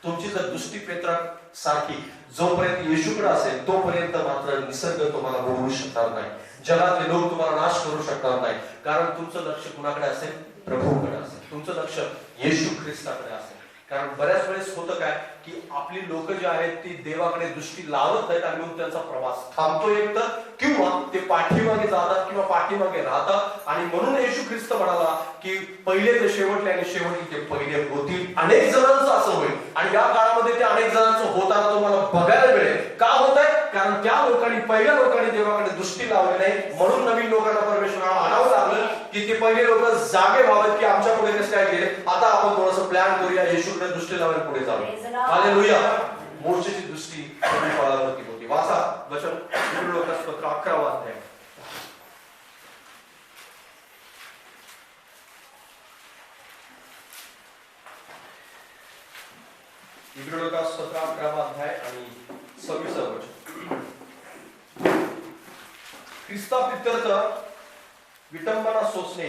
तुमची जर दृष्टी पेत्रा सारखी जोपर्यंत येशूकडे असेल तोपर्यंत मात्र निसर्ग तुम्हाला बोलवू शकणार नाही, जगातले लोक तुम्हाला नाश करू शकणार नाही. कारण तुमचं लक्ष कुणाकडे असेल? प्रभूकडे असेल. तुमचं लक्ष येशू ख्रिस्ताकडे असेल. कारण बऱ्याच वेळेस होतं काय की आपली लोक जे आहेत ती देवाकडे दृष्टी लावत नाहीत आणि मग त्यांचा प्रवास थांबतो एक तर, किंवा ते पाठीमागे जातात किंवा पाठीमागे राहतात. आणि म्हणून येशू ख्रिस्त म्हणाला की पहिले ते शेवटले आणि शेवटी ते पहिले होतील. अनेक जणांचं असं होईल आणि या काळामध्ये ते अनेक जणांचं होताना तुम्हाला बघायला मिळेल. का होत आहे? कारण त्या लोकांनी, पहिल्या लोकांनी देवाकडे दृष्टी लावली नाही. म्हणून नवीन लोकांना परमेश्वराला आणावं लागलं की ते पहिले लोक जागे व्हावेत की आमच्या पुढे कसं काय गेले, आता आपण थोडंसं प्लॅन करूया, येशूकडे दृष्टी लावून पुढे जाऊया. हालेलुया. मोशेची दृष्टी फळावरती होती. वाचा वचन इब्रानियपत्र 11 अध्याय. इब्रानियपत्र 11 अध्याय आणि 26 वचन. ख्रिस्ताप्रित्यर्थ विटंबना सोसणे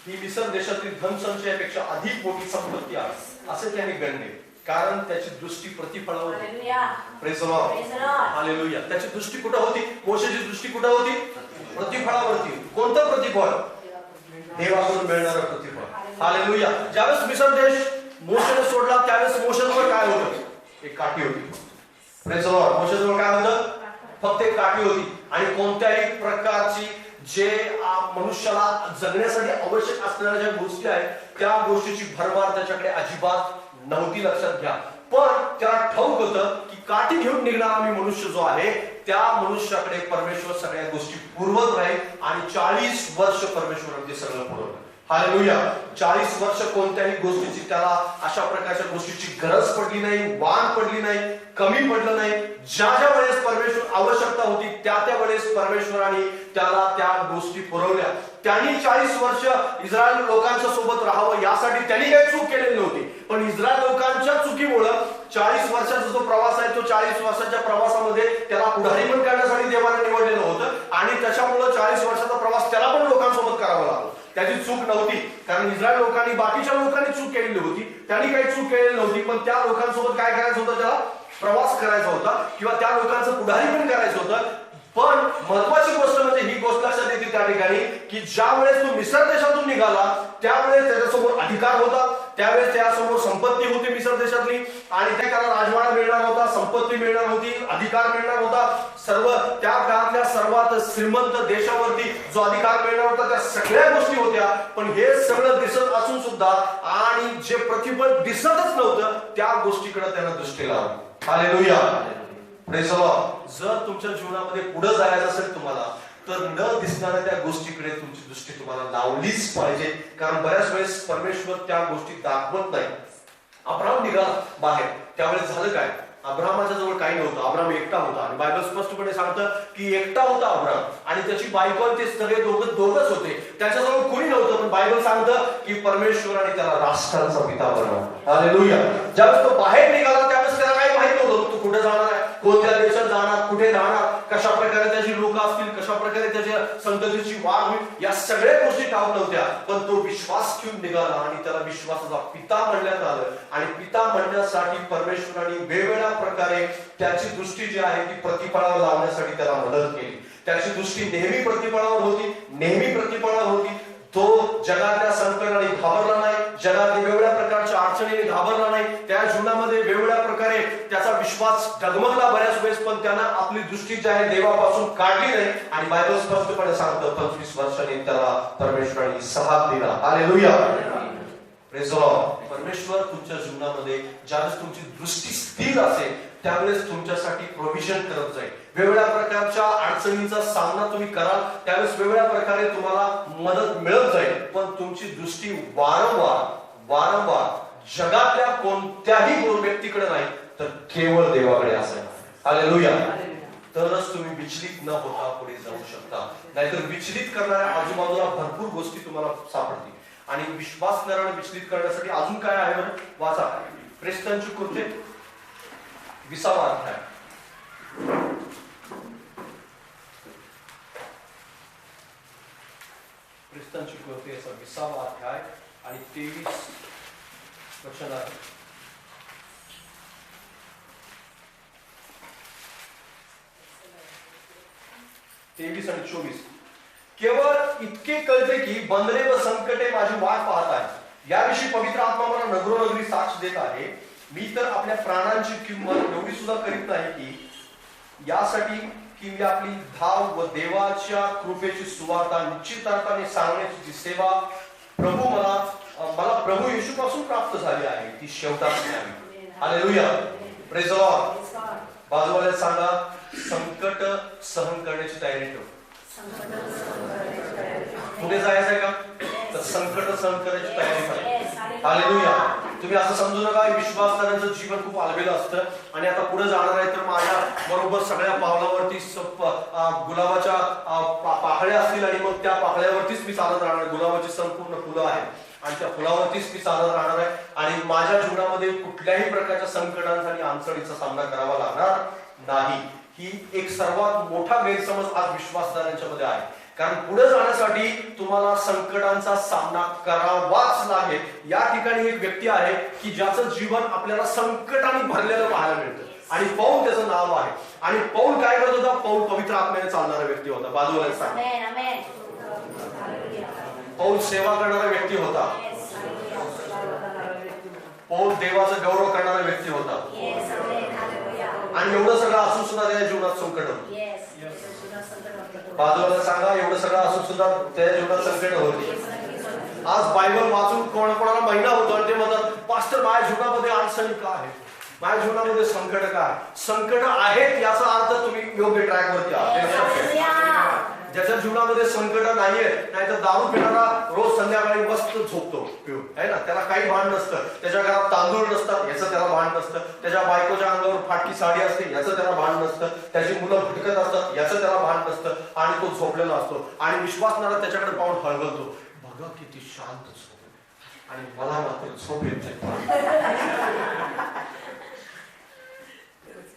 ही मिसर देशातील धनसंचयापेक्षा अधिक मोठी संपत्ती आहे असे त्यांनी गणले, कारण त्याची दृष्टी प्रतिफळावर होती. Praise the Lord. हालेलुया. त्याची दृष्टी कुठे होती? मोशेची दृष्टी कुठे होती? प्रतिफळावरती. कोणतं प्रतिफळ? देवाकडून मिळणारं प्रतिफळ. हालेलुया. ज्यावेळेस मिसर देश मोशेने सोडला त्यावेळेस मोशेजवळ काय होतं? एक काठी होती. Praise the Lord. मोशेजवळ काय होतं? फक्त एक काठी होती. आणि कोणत्याही प्रकारची जे मनुष्याला जगण्यासाठी आवश्यक असणाऱ्या ज्या गोष्टी आहेत त्या गोष्टीची भरभर त्याच्याकडे अजिबात नव्हती. लक्षात घ्या. पण त्याला ठाऊक होतं की काठी घेऊन निघणारा मी मनुष्य जो आहे त्या मनुष्याकडे परमेश्वर सगळ्या गोष्टी पुरवत राहील. आणि 40 वर्ष परमेश्वराने ते सगळं पुरवलं. हालेलुया. 40 वर्ष कोणत्याही गोष्टीची त्याला अशा प्रकारच्या गोष्टीची गरज पडली नाही, वाण पडली नाही, कमी पडलं नाही. ज्या ज्या वेळेस परमेश्वर आवश्यकता होती त्या त्या वेळेस परमेश्वराने त्याला त्या गोष्टी पुरवल्या. त्यांनी 40 वर्ष इस्रायल लोकांच्या सोबत राहावं यासाठी त्यांनी काही चूक केलेली नव्हती. पण इस्रायल लोकांच्या चुकीमुळे 40 वर्षाचा जो प्रवास आहे तो 40 वर्षाच्या प्रवासामध्ये त्याला पुढारी पण करण्यासाठी देवाने निवडलेलं होतं. आणि त्याच्यामुळे 40 वर्षाचा प्रवास त्याला पण लोकांसोबत करावा लागला. त्याची चूक नव्हती, कारण इस्रायल लोकांनी, बाकीच्या लोकांनी चूक केलेली होती, त्यांनी काही चूक केलेली नव्हती. पण त्या लोकांसोबत काय करायचं होतं? त्याला प्रवास करायचा होता किंवा त्या लोकांचं पुढारी पण करायचं होतं. पण महत्वाची गोष्ट म्हणजे ही गोष्ट लक्षात येते त्या ठिकाणी की ज्या वेळेस तो मिसर देशातून निघाला त्यावेळेस त्याच्यासमोर अधिकार होता, त्यावेळेस त्यासमोर संपत्ती होती मिसर देशातली. आणि त्याला राजवाडा मिळणार होता, संपत्ती मिळणार होती, अधिकार मिळणार होता. सर्व त्या काळातल्या सर्वात श्रीमंत देशावरती जो अधिकार मिळणार होता त्या सगळ्या गोष्टी होत्या. पण हे सगळं दिसत असून सुद्धा आणि जे प्रतिफळ दिसतच नव्हतं त्या गोष्टीकडे त्यांना दृष्टी लावली. हालेलुया. Praise the Lord. जर तुमच्या जीवनामध्ये पुढे जायचं असेल तुम्हाला तर न दिसणाऱ्या त्या गोष्टीकडे तुमची दृष्टी तुम्हाला लावलीच पाहिजे. कारण बऱ्याच वेळेस परमेश्वर त्या गोष्टी दाखवत नाही. अब्राहम निघाला बाहेर, त्यावेळेस झालं काय? अब्राहमाच्या जवळ काही नव्हतं. अब्राहम एकटा होता आणि बायबल स्पष्टपणे सांगतं की एकटा होता अब्राहम आणि त्याची बायको ते सगळे दोघच होते. त्याच्याजवळ कोणी नव्हतं. पण बायबल सांगतं की परमेश्वराने त्याला राष्ट्राचा पिता बनवला. हालेलुया. ज्यावेळेस तो बाहेर निघाला त्यावेळेस त्याला काही माहित नव्हतं तो कुठे जाणार आहे, कोणत्या देशात जाणार, कुठे राहणार, कशा प्रकारे त्याची लोक असतील, कशा प्रकारे त्याच्या संततीची वाढ होईल, या सगळ्या गोष्टी ठाऊक नव्हत्या. पण तो विश्वास घेऊन निघाला आणि त्याला विश्वासाचा पिता म्हणण्यात आलं. आणि पिता म्हणण्यासाठी परमेश्वराने वेगवेगळ्या प्रकारे त्याची दृष्टी जी आहे ती प्रतिफळावर लावण्यासाठी त्याला मदत केली. त्याची दृष्टी नेहमी प्रतिफळावर होती, नेहमी प्रतिफळावर होती. तो जगातल्या संकटाने घाबरला नाही, जगात वेगवेगळ्या प्रकारच्या अडचणीने घाबरला नाही. त्या जीवनामध्ये वेगवेगळ्या प्रकारे त्याचा विश्वास डगमगला बऱ्याच वेळेस, पण त्यानं आपली दृष्टी जी आहे देवापासून काढली नाही. आणि बायबल स्पष्टपणे सांगतं 25 वर्षांनी त्याला परमेश्वराने इसहाक दिला. Hallelujah, praise the Lord. परमेश्वर तुमच्या जीवनामध्ये ज्यावेळेस तुमची दृष्टी स्थिर असेल त्यावेळेस तुमच्यासाठी प्रोव्हिजन करत जाईल. वेगवेगळ्या प्रकारच्या अडचणींचा सामना तुम्ही कराल त्यावेळेस वेगवेगळ्या प्रकारे तुम्हाला मदत मिळत जाईल. पण तुमची दृष्टी वारंवार जगातल्या कोणत्याही व्यक्तीकडे नाही तर केवळ देवाकडे असेल. हालेलुया. तरच तुम्ही विचलित न होता पुढे जाऊ शकता. नाहीतर विचलित करणाऱ्या आजूबाजूला भरपूर गोष्टी तुम्हाला सापडतील. आणि विश्वास विचलित करण्यासाठी अजून काय आहे बरं, वाचा प्रेरितांची कृत्ये 20वा अध्याय. प्रेरितांची कृत्ये 20वा अध्याय आणि 23 वचन आहे. 23 आणि 24. केवळ इतके कळते की बंधने व संकटे माझी वाट पाहत आहे. याविषयी पवित्र आत्मा मला नगरोनगरी साक्ष देत आहे. मी तर आपल्या प्राणांची किंमत एवढी सुद्धा करीत नाही की यासाठी की मी आपली धाव व देवाच्या कृपेची सुवार्ता निश्चितार्थाने सांगण्याची जी सेवा मला प्रभू येशू पासून प्राप्त झाली आहे ती शेवटास न्यावी. Hallelujah, praise the Lord. बाजूवाल्याला सांगा संकट सहन करण्याची तयारी ठेव. पुढे जायचंय का तर संकट सहन करण्याची तयारी पाहिजे. हालेलुया. तुम्ही असं समजू नका विश्वासणाऱ्यांचं जीवन खूप आलबेलं असतं आणि आता पुढे जाणार आहे तर माझ्या बरोबर सगळ्या पावलावरती गुलाबाच्या पाकळ्या असतील आणि मग त्या पाकळ्यावरतीच मी चालत राहणार. गुलाबाची संपूर्ण फुलं आहेत आणि त्या फुलावरतीच मी चालत राहणार आहे आणि माझ्या जीवनामध्ये कुठल्याही प्रकारच्या संकटांचा आणि अडचणीचा सामना करावा लागणार नाही. ही एक सर्वात मोठा गैरसमज आज विश्वासदारांच्या मध्ये आहे. कारण पुढे जाण्यासाठी तुम्हाला संकटांचा सामना करावाच लागेल. या ठिकाणी एक व्यक्ती आहे की ज्याचं जीवन आपल्याला संकटाने भरलेलं पाहायला मिळतं आणि पौल त्याचं नाव आहे. आणि पौल काय करत होता? पौल पवित्र आत्म्याने चालणारा व्यक्ती होता. बाजूला सांग, पौल सेवा करणारा व्यक्ती होता. पौल देवाचा गौरव करणारा व्यक्ती होता. आणि एवढं सगळं असून सुद्धा त्याच्या जीवनात संकट होतं. बाजूला सांगा एवढं सगळं असून सुद्धा त्याच्या जीवनात संकट होती. आज बायबल वाचून कोणाला महिना होतो आणि ते म्हणतात पास्टर माझ्या जीवनामध्ये अडचणी का आहे, माझ्या जीवनामध्ये संकट का आहे. संकट आहेत याचा अर्थ तुम्ही योग्य ट्रॅक वरती आहात. ज्याच्या जीवनामध्ये संकट नाहीये, नाहीतर दारू पिणारा रोज संध्याकाळी मस्त झोपतो पिऊन आहे ना, त्याला काही भान नसतं. त्याच्या घरात तांदूळ नसतात याचं त्याला भान नसतं. त्याच्या बायकोच्या अंगावर फाटकी साडी असते याचं त्याला भान नसतं. त्याची मुलं भटकत असतात याचं त्याला भान नसतं आणि तो झोपलेला असतो. आणि विश्वासणारा त्याच्याकडे पाहून हळहळतो, बघा किती शांत झोप आणि मला मात्र झोप येत नाही.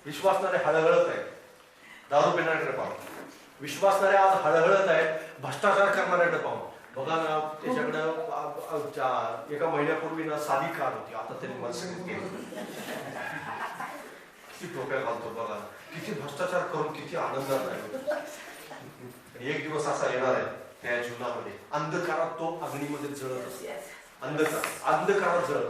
विश्वासणारे हळहळत आहे दारू पिणाऱ्याकडे पाहून. विश्वासणारे आज हळहळत आहेत भ्रष्टाचार करणाऱ्याकडे पाहून. बघा ना त्याच्याकडे एका महिन्यापूर्वी ना साधी कार होती, आता त्यांनी मर्सिडीज घेतली. किती टोप्या घालतो बघा, किती भ्रष्टाचार करून किती आनंदात आहे. एक दिवस असा येणार आहे त्या जीवनामध्ये अंधकारात तो अग्नीमध्ये जळत असतो. अंधकारात जळत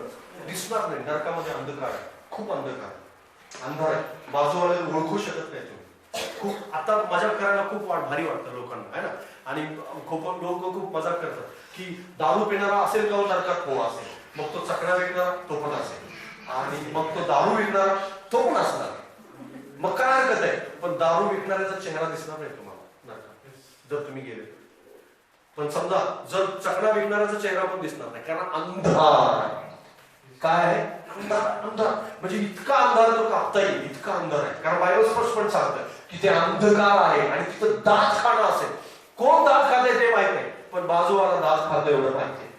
दिसणार नाही. नरकामध्ये अंधकार आहे, खूप अंधार आहे. बाजूवाल्याला ओळखू शकत नाही. खूप आता मजाक करायला खूप भारी वाटतं लोकांना आहे ना. आणि लोक खूप मजाक करतात की दारू पिणारा असेल का नरकात? हो असेल. मग तो चकणा विकणारा तो पण असेल आणि मग तो दारू विकणारा तो पण असणार. मग काय हरकत आहे? पण दारू विकणाऱ्याचा चेहरा दिसणार नाही तुम्हाला नरकात जर तुम्ही गेले. पण समजा जर चकणा विकणाऱ्याचा चेहरा पण दिसणार नाही, कारण अंधार काय आहे? अंधार म्हणजे इतका अंधार तो कापता येईल इतका अंधार आहे. कारण बायबल स्पष्ट पण सांगतं की ते अंधकार आहे आणि तिथं दात खाणं असेल. कोण दात खाते ते माहित नाही, पण बाजूवाला दात खातं एवढं माहिती आहे.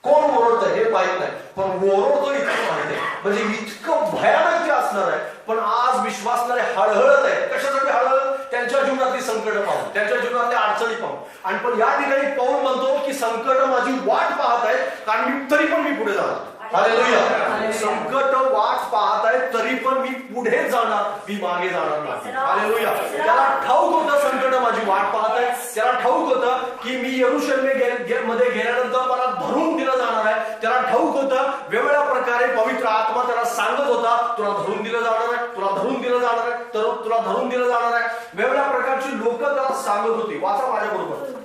कोण ओरडतंय हे माहित नाही, पण ओरडतो इतकं माहित आहे. म्हणजे इतकं भयानक ते असणार आहे. पण आज विश्वासणारे हळहळत आहे. कशासाठी हळहळत? त्यांच्या जीवनातली संकट पाहून, त्यांच्या जीवनातल्या अडचणी पाहून. आणि पण या ठिकाणी पौल म्हणतो की संकट माझी वाट पाहत आहेत, कारण तरी पण मी पुढे जाणार. हालेलुया. संकट वाट पाहत आहे तरी पण मी पुढे जाणार, मी मागे जाणार नाही. हालेलुया. त्याला ठाऊक होतं संकट माझी वाट पाहत आहे, त्याला ठाऊक होतं की मी यरूशलेम मध्ये गेल्यानंतर मला धरून दिलं जाणार आहे. त्याला ठाऊक होतं वेगवेगळ्या प्रकारे पवित्र आत्मा त्याला सांगत होता, तुला धरून दिलं जाणार आहे, तुला धरून दिलं जाणार आहे, तुला धरून दिलं जाणार आहे. वेगवेगळ्या प्रकारची लोक त्याला सांगत होती. वाचा माझ्या बरोबर,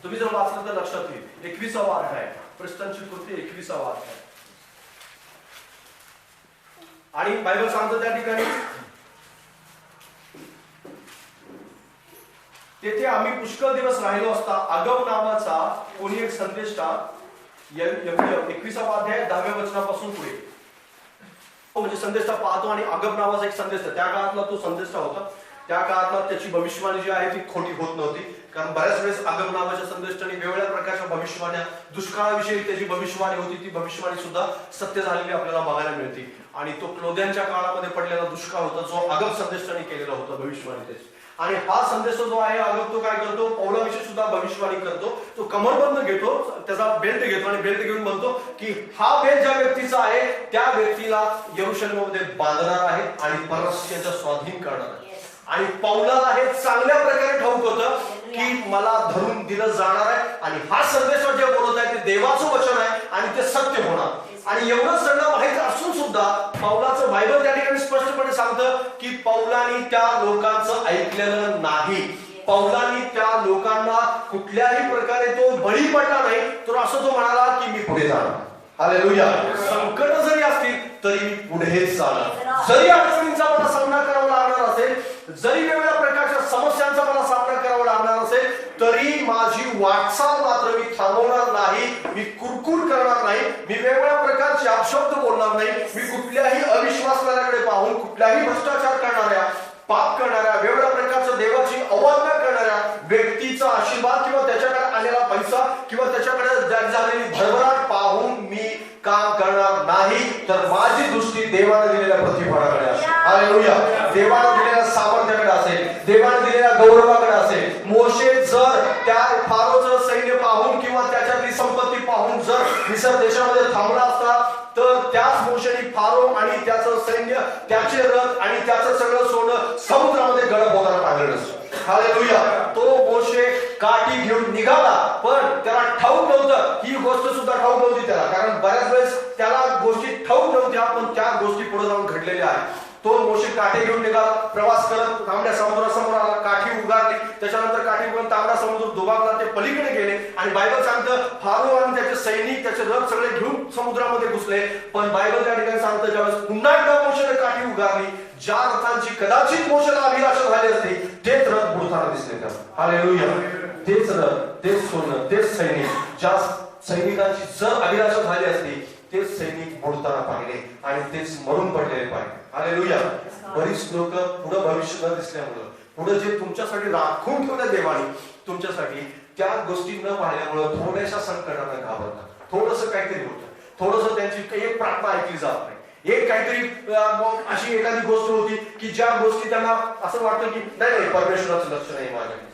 तुम्ही जर वाचलं तर लक्षात येईल. 21वा अध्याय, प्रेषितांची कृती 21वा अध्याय. आणि बायबल सांगतो त्या ठिकाणी, तेथे आम्ही पुष्कळ दिवस राहिलो असता अगब नावाचा कोणी एक संदेष्टा, 21वा अध्याय 10व्या वचनापासून पुढे, म्हणजे संदेष्टा पाहतो आणि अगब नावाचा एक संदेष्टा, त्या काळातला तो संदेष्टा होता. त्या काळातला त्याची भविष्यवाणी जी आहे ती खोटी होत नव्हती, कारण बऱ्याच वेळेस अगब नावाच्या संदेष्टाने वेगवेगळ्या प्रकारच्या भविष्यवाण्या, दुष्काळाविषयी त्याची भविष्यवाणी होती, ती भविष्यवाणी सुद्धा सत्य झालेली आपल्याला बघायला मिळते. आणि तो क्लोद्यांच्या काळामध्ये पडलेला दुष्काळ होता जो अगब संदेष्टाने केलेला होता भविष्यवाणी त्याची. आणि हा संदेश जो आहे अगब तो काय करतो, पौलाविषयी सुद्धा भविष्यवाणी करतो. तो कमरबंद घेतो, त्याचा बेल्ट घेतो आणि बेल्ट घेऊन म्हणतो की हा बेल्ट ज्या व्यक्तीचा आहे त्या व्यक्तीला यरूशलेममध्ये बांधणार आहे आणि परराष्ट्राच्या स्वाधीन करणार आहे. आणि पौलाला हे चांगल्या प्रकारे ठाऊक होतं की मला धरून दिलं जाणार आहे आणि हा संदेश जे बोलत आहे ते देवाचं वचन आहे आणि ते सत्य होणार. आणि एवढं सगळं माहित असून सुद्धा पौलाचं बायबल त्या ठिकाणी स्पष्टपणे सांगतं की पौलानी त्या लोकांचं ऐकलेलं नाही. पौलानी त्या लोकांना कुठल्याही प्रकारे तो बळी पडला नाही, तर असं तो म्हणाला की मी पुढे जाणार. हालेलुया. संकट जरी असतील तरी मी पुढेच जाणार. जरी अडचणींचा मला सामना करावा लागणार असेल, जरी वेगवेगळ्या प्रकारच्या समस्यांचा मला सामना करावा लागणार असेल, तरी माझी वाटचाल मात्र मी थांबवणार नाही, मी कुरकुर करणार नाही, मी वेगवेगळ्या प्रकारचे अपशब्द बोलणार नाही. मी कुठल्याही अविश्वासणाऱ्याकडे पाहून, कुठल्याही भ्रष्टाचार करणाऱ्या, पाप करणाऱ्या, वेगवेगळ्या प्रकारच्या देवाची अवज्ञा करणाऱ्या व्यक्तीचा आशीर्वाद किंवा त्याच्याकडे आलेला पैसा किंवा त्याच्याकडे झालेली भरभराट पाहून मी काम करणार नाही, तर माझी दृष्टी देवाने दिलेल्या प्रतिफळाकडे असेल. हालेलुया. देवाने दिलेल्या सामर्थ्याकडे असेल, देवाने दिलेल्या गौरवाकडे असेल. मोशे जर त्या फारोचं सैन्य पाहून किंवा त्याच्यातली संपत्ती पाहून जर मिस्र देशामध्ये थांबला असता, तर त्याच मोशेने फारो आणि त्याचं सैन्य, त्याचे रथ आणि त्याचं सगळं सोनं समुद्रामध्ये गडप होताना पाहिलं नसतं. हालेलुया. तो मोशे काठी घेऊन निघाला, पण त्याला ठाऊक नव्हतं, ही गोष्ट सुद्धा ठाऊक नव्हती त्याला, कारण बऱ्याच वेळेस त्याला गोष्टी ठाऊक नव्हत्या पण त्या गोष्टी पुढे जाऊन घडलेल्या आहेत. तो मोशे काठी घेऊन निघाला, प्रवास करत तांबड्या समुद्रासमोर आला, काठी उगारली, त्याच्यानंतर काठी उगारून तांबडा समुद्र दुभागला, ते पलीकडे गेले. आणि बायबल सांगतं फारो आणि त्याचे सैनिक, त्याचे रथ सगळे घेऊन समुद्रामध्ये घुसले. पण बायबल त्या ठिकाणी सांगतं ज्यावेळेस पुन्हा एकदा मोशेने काठी उगारली, ज्या रथांची कदाचित मोशेला अभिलाषा झाली असते तेच रथ बुडताना दिसले त्याला. हालेलुया. तेच रथ, तेच सोनं, तेच सैनिक, ज्या सैनिकांची जर अभिलाषा झाली असती तेच सैनिक बुडताना पाहिले आणि तेच मरून पडलेले पाहिले. हालेलुया. बरीच लोक पुढे भविष्य न दिसल्यामुळं, पुढे जे तुमच्यासाठी राखून ठेवलं देवाने तुमच्यासाठी, त्या गोष्टी न पाहिल्यामुळं थोड्याशा संकटानं घाबरतात, थोडंसं काहीतरी होतं, थोडंसं त्यांची एक प्रार्थना ऐकली जात नाही, एक काहीतरी अशी एखादी गोष्ट होती की ज्या गोष्टी त्यांना असं वाटतं की नाही परमेश्वराचं लक्ष नाही माझ्याकडे,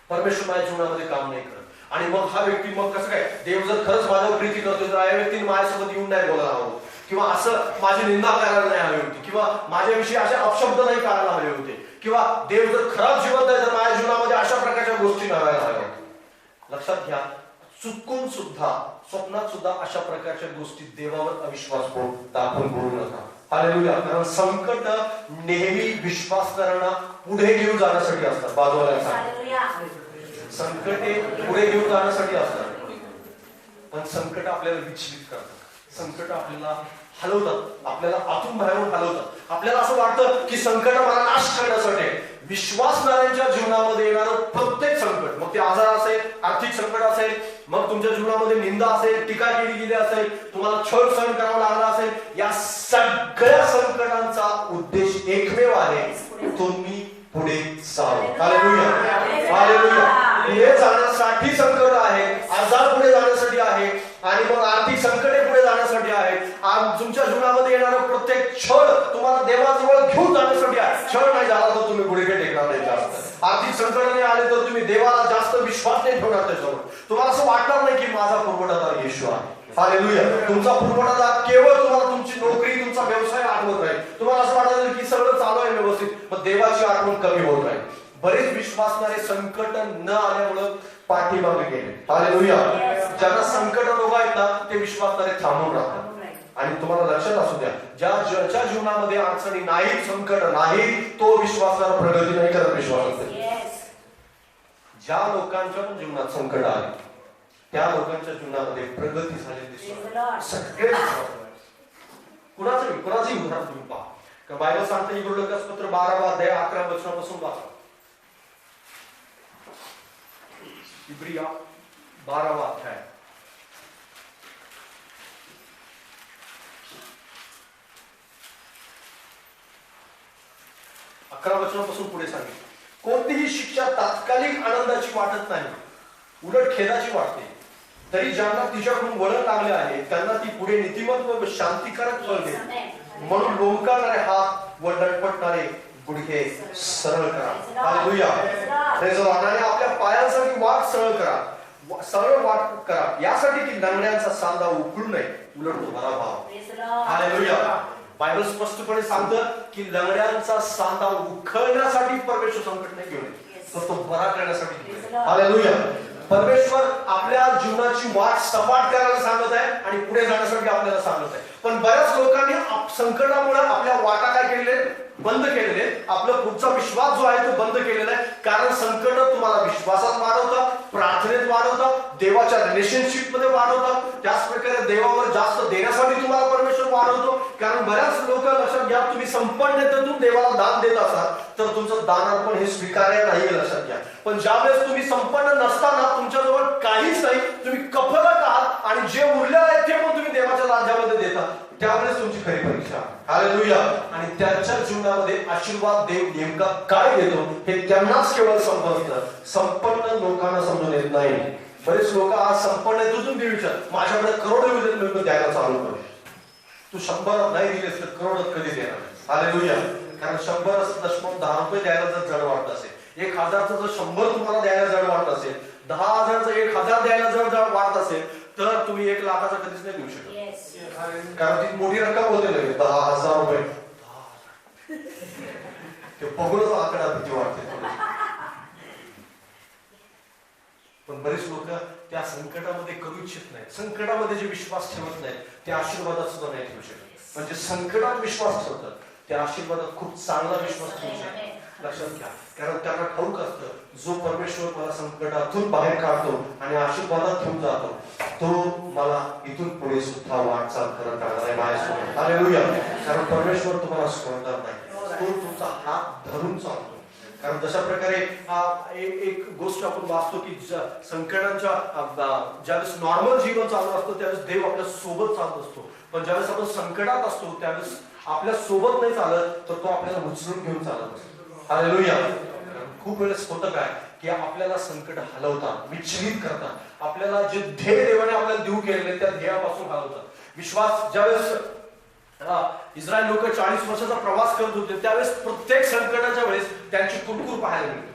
परमेश्वर माझ्या जीवनामध्ये काम नाही करत. आणि मग हा व्यक्ती मग कसं काय, देव जर खरंच माझ्यावर प्रीती करतो तर या व्यक्तीने माझ्यासोबत येऊन नाही बोलायला हवं, किंवा असं माझी निंदा करायला नाही हवी होती, किंवा माझ्याविषयी असे अपशब्द नाही करायला हवे होते, किंवा देव जर खराब जीवन आहे तर माझ्या जीवनामध्ये अशा प्रकारच्या गोष्टी घडायला हव्या. लक्षात घ्या, चुकून सुद्धा स्वप्नात सुद्धा अशा प्रकारच्या गोष्टी देवावर अविश्वास दाखवून बोलू नका. हालेलुया. कारण संकट नेहमी विश्वासकरांना पुढे घेऊन जाण्यासाठी असतात. बाजूला संकटे पुढे घेऊन जाण्यासाठी असतात, पण संकट आपल्याला विचलित करतात, संकट आपल्याला हलवतात, आपल्याला आतून बाहेरून हलवतात. आपल्याला असं वाटतं की संकट मला नाश करण्यासाठी. विश्वासणाऱ्यांच्या जीवनामध्ये येणारं प्रत्येक संकट, मग ते आजार असेल, आर्थिक संकट असेल, मग तुमच्या जीवनामध्ये निंदा असेल, टीका केली गेली असेल, तुम्हाला छळ सहन करावा लागला असेल, या सगळ्या संकटांचा उद्देश एकमेव आहे, तुम्ही पुढे जावं. हालेलुया. हालेलुया. पुढे जाण्यासाठी संकट आहे, आजार पुढे जाण्यासाठी आहे, आणि मग आर्थिक संकटे पुढे जाण्यासाठी आहेत, आज तुमच्या जीवनामध्ये येणारा प्रत्येक क्षण तुम्हाला देवाजवळ घेऊन जाण्यासाठी आहे. क्षण नाही झाला तर तुम्ही गुढी टेकणार नाही. जास्त आर्थिक संकटाने आले तर तुम्ही देवाला जास्त विश्वास नाही ठेवणार त्याच्यावर. तुम्हाला असं वाटणार नाही की माझा पुरवठादार येशू आहे. हालेलुया. तुमचा पुरवठादार केवळ तुम्हाला तुमची नोकरी, तुमचा व्यवसाय आठवत राहील. तुम्हाला असं वाटत की सगळं चालू आहे व्यवस्थित, पण देवाची आठवण कमी होत राहील. बरेच विश्वासणारे संकट न आल्यामुळे पाठीमागे गेले. हालेलुया. ज्यांना संकट नको आहेत ना ते विश्वासणारे थांबून राहतात. आणि तुम्हाला लक्षात असू द्या, ज्याच्या जीवनामध्ये अडचणी नाही, संकट नाही, तो विश्वासाला प्रगती नाही करत. विश्वास ज्या लोकांच्या पण जीवनात संकट आले त्या लोकांच्या जीवनामध्ये प्रगती झालेली दिसते. सगळे कुणाचंही उदाहरण तुम्ही पहा. बायबल सांगते इब्री लोकांपत्र 12 अध्याय 11 वचनापासून वाचा. इब्री 12 अध्याय 11 वचनापासून पुढे सांगितलं, कोणतीही शिक्षा तात्कालिक आनंदाची वाटत नाही, उलट खेदाची वाटते. तरी ज्यांना तिच्याकडून वळण लागले आहे त्यांना ती पुढे नीतिमत्व व शांतिकारक फळ देते. म्हणून लोंबकाळणारे हात व लटपटणारे गुडघे सरळ करा. हालेलुया. Praise the Lord. आणि आपल्या पायांसाठी वाट सरळ करा, सरळ वाट करा, यासाठी की लंगड्यांचा सांधा उखळू नये, उलट तो भरा व्हावा. हालेलुया. बायबल स्पष्टपणे सांगतं की लंगड्यांचा सांधा उखळण्यासाठी परमेश्वर संकट नाही घेऊन येतो, तर तो बरा करण्यासाठी. हालेलुया. परमेश्वर आपल्या जीवनाची वाट सपाट करायला सांगत आहे आणि पुढे जाण्यासाठी आपल्याला सांगत आहे. पण बऱ्याच लोकांनी संकटामुळे आपल्या वाटा काय केलेले, बंद केलेले. आपला पुढचा विश्वास जो आहे तो बंद केलेला आहे. कारण संकट तुम्हाला विश्वासात वाढवतात, प्रार्थनेत वाढवतात, देवाच्या रिलेशनशिप मध्ये वाढवतात. त्याच प्रकारे देवावर जास्त देण्यासाठी तुम्हाला परमेश्वर वाढवतो. कारण बऱ्याच लोक लक्षात घ्या, तुम्ही संपन्नतेतून देवाला दान देत असाल तर तुमचं दान अर्पण हे स्वीकार्य नाही, लक्षात घ्या. पण ज्यावेळेस तुम्ही संपन्न नसताना तुमच्याजवळ काहीच नाही, तुम्ही कफलक आहात आणि जे उरले आहे ते पण तुम्ही देवाच्या राज्यामध्ये देता, त्यावेळेस तुमची खरी परीक्षा. हालेलुया. आणि त्याच्या जीवनामध्ये आशीर्वाद देव नेमका काय देतो हे त्यांनाच केवळ समजतं. संपन्न लोकांना समजून येत नाही. बरेच लोक आज संपन्नतेतून देऊ विचार, माझ्याकडे करोड येऊ देत, मी द्यायला चालू कर. तू 100 नाही दिलेस तर करोड कधी देणार? हालेलुया. कारण 100 असं 10 द्यायला जर जड वाटत असेल, 1000चं जर 100 तुम्हाला द्यायला जड वाटत असेल, 10,000चं 1000 द्यायला जड वाटत असेल, तर तुम्ही 1,00,000चा कधीच नाही देऊ शकत. कारण ती मोठी रक्कम होते नाही. 10,000 रुपये ते बघूनच आकडा भीती वाटते. पण बरेच लोक त्या संकटामध्ये करू इच्छित नाही. संकटामध्ये जे विश्वास ठेवत नाही ते आशीर्वादात सुद्धा नाही ठेवू शकत. म्हणजे संकटात विश्वास ठेवतात त्या आशीर्वादात खूप चांगला विश्वास ठेवू शकतात. लक्षात घ्या. कारण त्यांना ठाऊक असतं, जो परमेश्वर मला संकटातून बाहेर काढतो आणि आशीर्वादात घेऊन जातो, तो मला इथून पुढे सुद्धा वाटचाल करत राहणार आहे माझ्यासोबत. हालेलुया. कारण परमेश्वर तुम्हाला सोडणार नाही, तो तुमचा हात धरून चालतो. कारण जशा प्रकारे एक गोष्ट आपण वाचतो की संकटांच्या ज्यावेळेस नॉर्मल जीवन चालू असतं त्यावेळेस देव आपल्या सोबत चालत असतो. पण ज्यावेळेस आपण संकटात असतो त्यावेळेस आपल्या सोबत नाही चालत, तर तो आपल्याला उचलून घेऊन चालत असतो. हालेलुया. खूप वेळेस होतं काय की आपल्याला संकट हलवतात, विचलित करतात, आपल्याला जे ध्येय देवाने आपल्याला देऊ केलेले त्या ध्येयापासून हलवतात. विश्वास ज्यावेळेस इस्रायल लोक 40 वर्षाचा प्रवास करत होते त्यावेळेस प्रत्येक संकटाच्या वेळेस त्यांची कुरकुर पाहायला मिळते.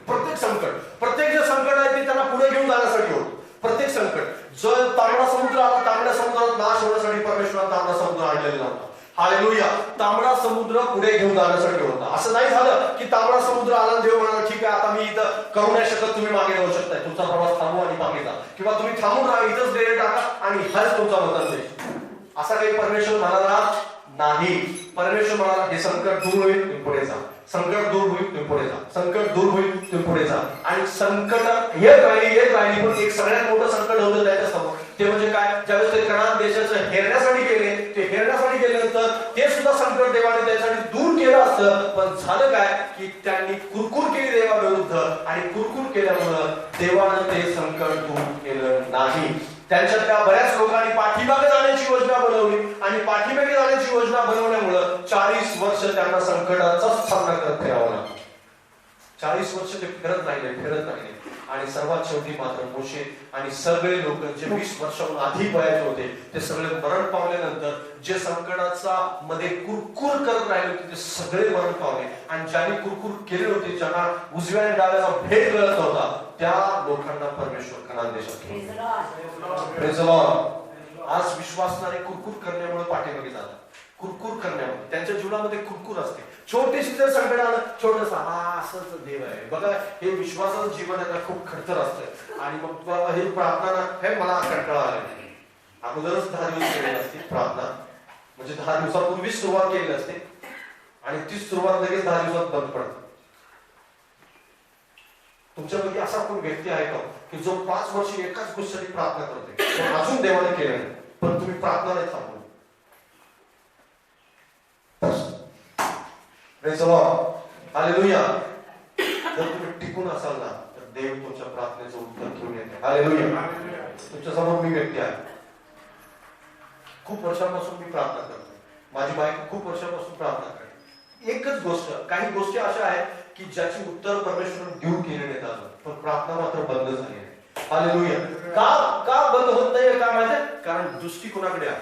प्रत्येक जे संकट आहे ते त्यांना पुढे घेऊन जाण्यासाठी होतं. प्रत्येक संकट जर तांबडा समुद्र आला, तांबड्या समुद्रात नाश होण्यासाठी परमेश्वराने तांबडा समुद्र आणलेला नव्हता. हालेलुया. तांबडा समुद्र पुढे घेऊन जाण्यासाठी होता. असं नाही झालं की तांबडा समुद्र आला, देव म्हणाला ठीक आहे आता मी इथं करू नाही शकत, तुम्ही मागे जाऊ शकताय, तुमचा प्रवास थांबवा आणि मागे जा, किंवा तुम्ही थांबून राहा, इथंच देणे टाका आणि हाच तुमचा वतन देश. असा काही परमेश्वर म्हणाला नाही. परमेश्वर म्हणाला हे संकट दूर होईल, तुम्ही पुढे जा. संकट दूर होईल, तुम्ही पुढे जा. संकट दूर होईल, तुम्ही पुढे जा. आणि संकट येत राहिली पण एक सगळ्यात मोठं संकट होतं त्याच्यासमोर. ते म्हणजे काय? ज्यावेळेस ते कनान देशाचं हेरण्यासाठी गेले, ते हेरण्यासाठी गेल्यानंतर ते सुद्धा संकट देवाने त्यासाठी दूर केलं असतं. पण झालं काय की त्यांनी कुरकुर केली देवाविरुद्ध आणि कुरकुर केल्यामुळं देवानं ते संकट दूर केलं नाही. त्यांच्यातल्या बऱ्याच लोकांनी पाठीमागे जाण्याची योजना बनवली आणि पाठीमागे जाण्याची योजना बनवल्यामुळं 40 वर्ष त्यांना संकटाचाच सामना करत फिरावं लागला. 40 वर्ष ते फिरत राहिले. आणि सर्वात शेवटी मात्र मोशे आणि सगळे लोक जे 20 वर्षाहून आधी वयाचे होते ते सगळे मरण पावल्यानंतर जे संकटाचा मध्ये कुरकुर करत राहिले होते ते सगळे मरण पावले आणि ज्यांनी कुरकुर केले होते ज्यांना उजव्या आणि डाव्याचा भेद कळत होता त्या लोकांना परमेश्वर कनान देशात प्रेज द लॉर्ड. आज विश्वासणारे कुरकुर करण्यामुळे पाठीमागे जातात. कुरकुर करण्यामुळे त्यांच्या जीवनामध्ये कुरकुर असते. छोटीशी जर संकट आलं छोटस असंच देव आहे बघा. हे विश्वासाचं जीवन आहे खूप खडतर असतं आणि मग हे प्रार्थना हे मला कंटाळा आला. अगोदरच 10 दिवस केलेली असते प्रार्थना म्हणजे 10 दिवसापूर्वी सुरुवात केलेली असते आणि ती सुरुवात लगेच 10 दिवसात बंद पडते. तुमच्यापैकी असा कोण व्यक्ती आहे का की जो 5 वर्ष एकाच गोष्टीसाठी प्रार्थना करतोय पण अजून देवाने केलं नाही पण तुम्ही प्रार्थना नाही थांबवली. Praise the Lord. हालेलुया. जर तुम्ही टिकून असाल ना तर देव तुमच्या प्रार्थनेचं उत्तर घेऊन येते. हालेलुया. तुमच्या समोर मी व्यक्ती आहे. खूप वर्षांपासून मी प्रार्थना करतो. माझी बायको खूप वर्षांपासून प्रार्थना करते. एकच गोष्ट काही गोष्टी अशा आहेत की ज्याची उत्तर परमेश्वराने देऊ केले नाही अजून पण प्रार्थना मात्र बंद झाली आहे. हालेलुया. का बंद होत नाहीये का माहिती? कारण दृष्टी कोणाकडे आहे?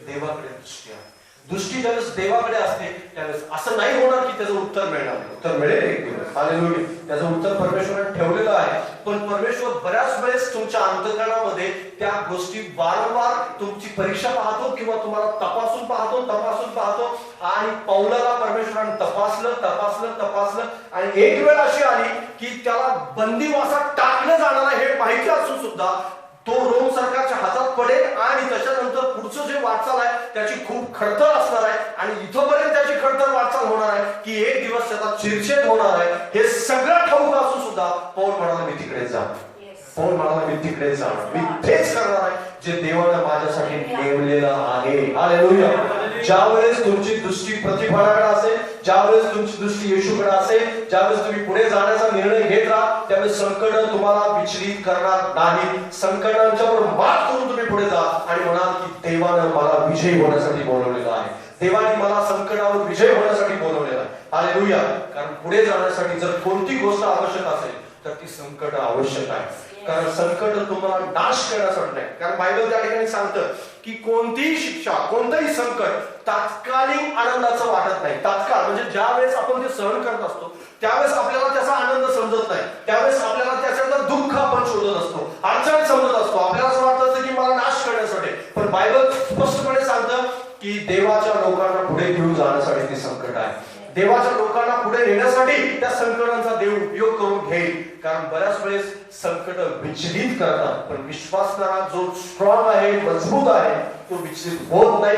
देवाकडे दृष्टी आहे. दृष्टी ज्यावेळेस देवाकडे असते त्यावेळेस असं नाही होणार की त्याचं उत्तर मिळणार नाही. उत्तर मिळेल एक दिवस. हालेलुया. त्याचं उत्तर परमेश्वराने ठेवलेलं आहे पण परमेश्वर बऱ्याच वेळेस तुमच्या अंतःकरणामध्ये त्या गोष्टी वारंवार तुमची परीक्षा पाहतो किंवा तुम्हाला तपासून पाहतो आणि पौलाला परमेश्वराने तपासलं आणि एक वेळ अशी आली की त्याला बंदिवासात टाकलं जाणार आहे हे माहिती असून सुद्धा तो रोम सरकारच्या हातात पडेल आणि त्याच्यानंतर पुढचं जे वाटचाल आहे त्याची खूप खडतर असणार आहे आणि इथपर्यंत त्याची खडतर वाटचाल होणार आहे की एक दिवस त्याचा चिरछेद होणार आहे. हे सगळं ठाऊक असून सुद्धा पौल म्हणाला मी तिकडे जाणार. मी तेच करणार आहे जे देवाने माझ्यासाठी नेमलेलं आहे. हालेलुया. ज्यावेळेस तुमची दृष्टी प्रतिफळाकडे असेल ज्यावेळेस तुमची दृष्टी येशूकडे असेल ज्यावेळेस तुम्ही पुढे जाण्याचा निर्णय घेत राहा त्यावेळेस संकट तुम्हाला विचलित करणार नाही. संकटांच्यावर मात करून तुम्ही पुढे जा आणि म्हणाल की देवानं मला विजयी होण्यासाठी बोलवलेलं आहे. देवाने मला संकटावर विजय होण्यासाठी बोलवलेला आहे. हालेलुया. कारण पुढे जाण्यासाठी जर कोणती गोष्ट आवश्यक असेल तर ती संकट आवश्यक आहे. कारण संकट तुम्हाला नाश करण्यासाठी नाही. कारण बायबल त्या ठिकाणी सांगतं की कोणतीही शिक्षा कोणतंही संकट तात्कालिक आनंदाचं वाटत नाही. तात्काळ म्हणजे ज्या वेळेस आपण ते सहन करत असतो त्यावेळेस आपल्याला त्याचा आनंद समजत नाही. त्यावेळेस आपल्याला त्याच्यातलं दुःख आपण शोधत असतो अडचण समजत असतो. आपल्याला असं वाटत असतं की मला नाश करण्यासाठी पण बायबल स्पष्टपणे सांगतं की देवाच्या लोकांना पुढे घेऊन जाण्यासाठी ते संकट आहे. देवाच्या लोकांना पुढे नेण्यासाठी त्या संकटांचा देव उपयोग करून घेईल. कारण बऱ्याच वेळेस संकट विचलित करतात पण विश्वासणारा जो स्ट्रॉंग आहे मजबूत आहे तो विचलित होत नाही.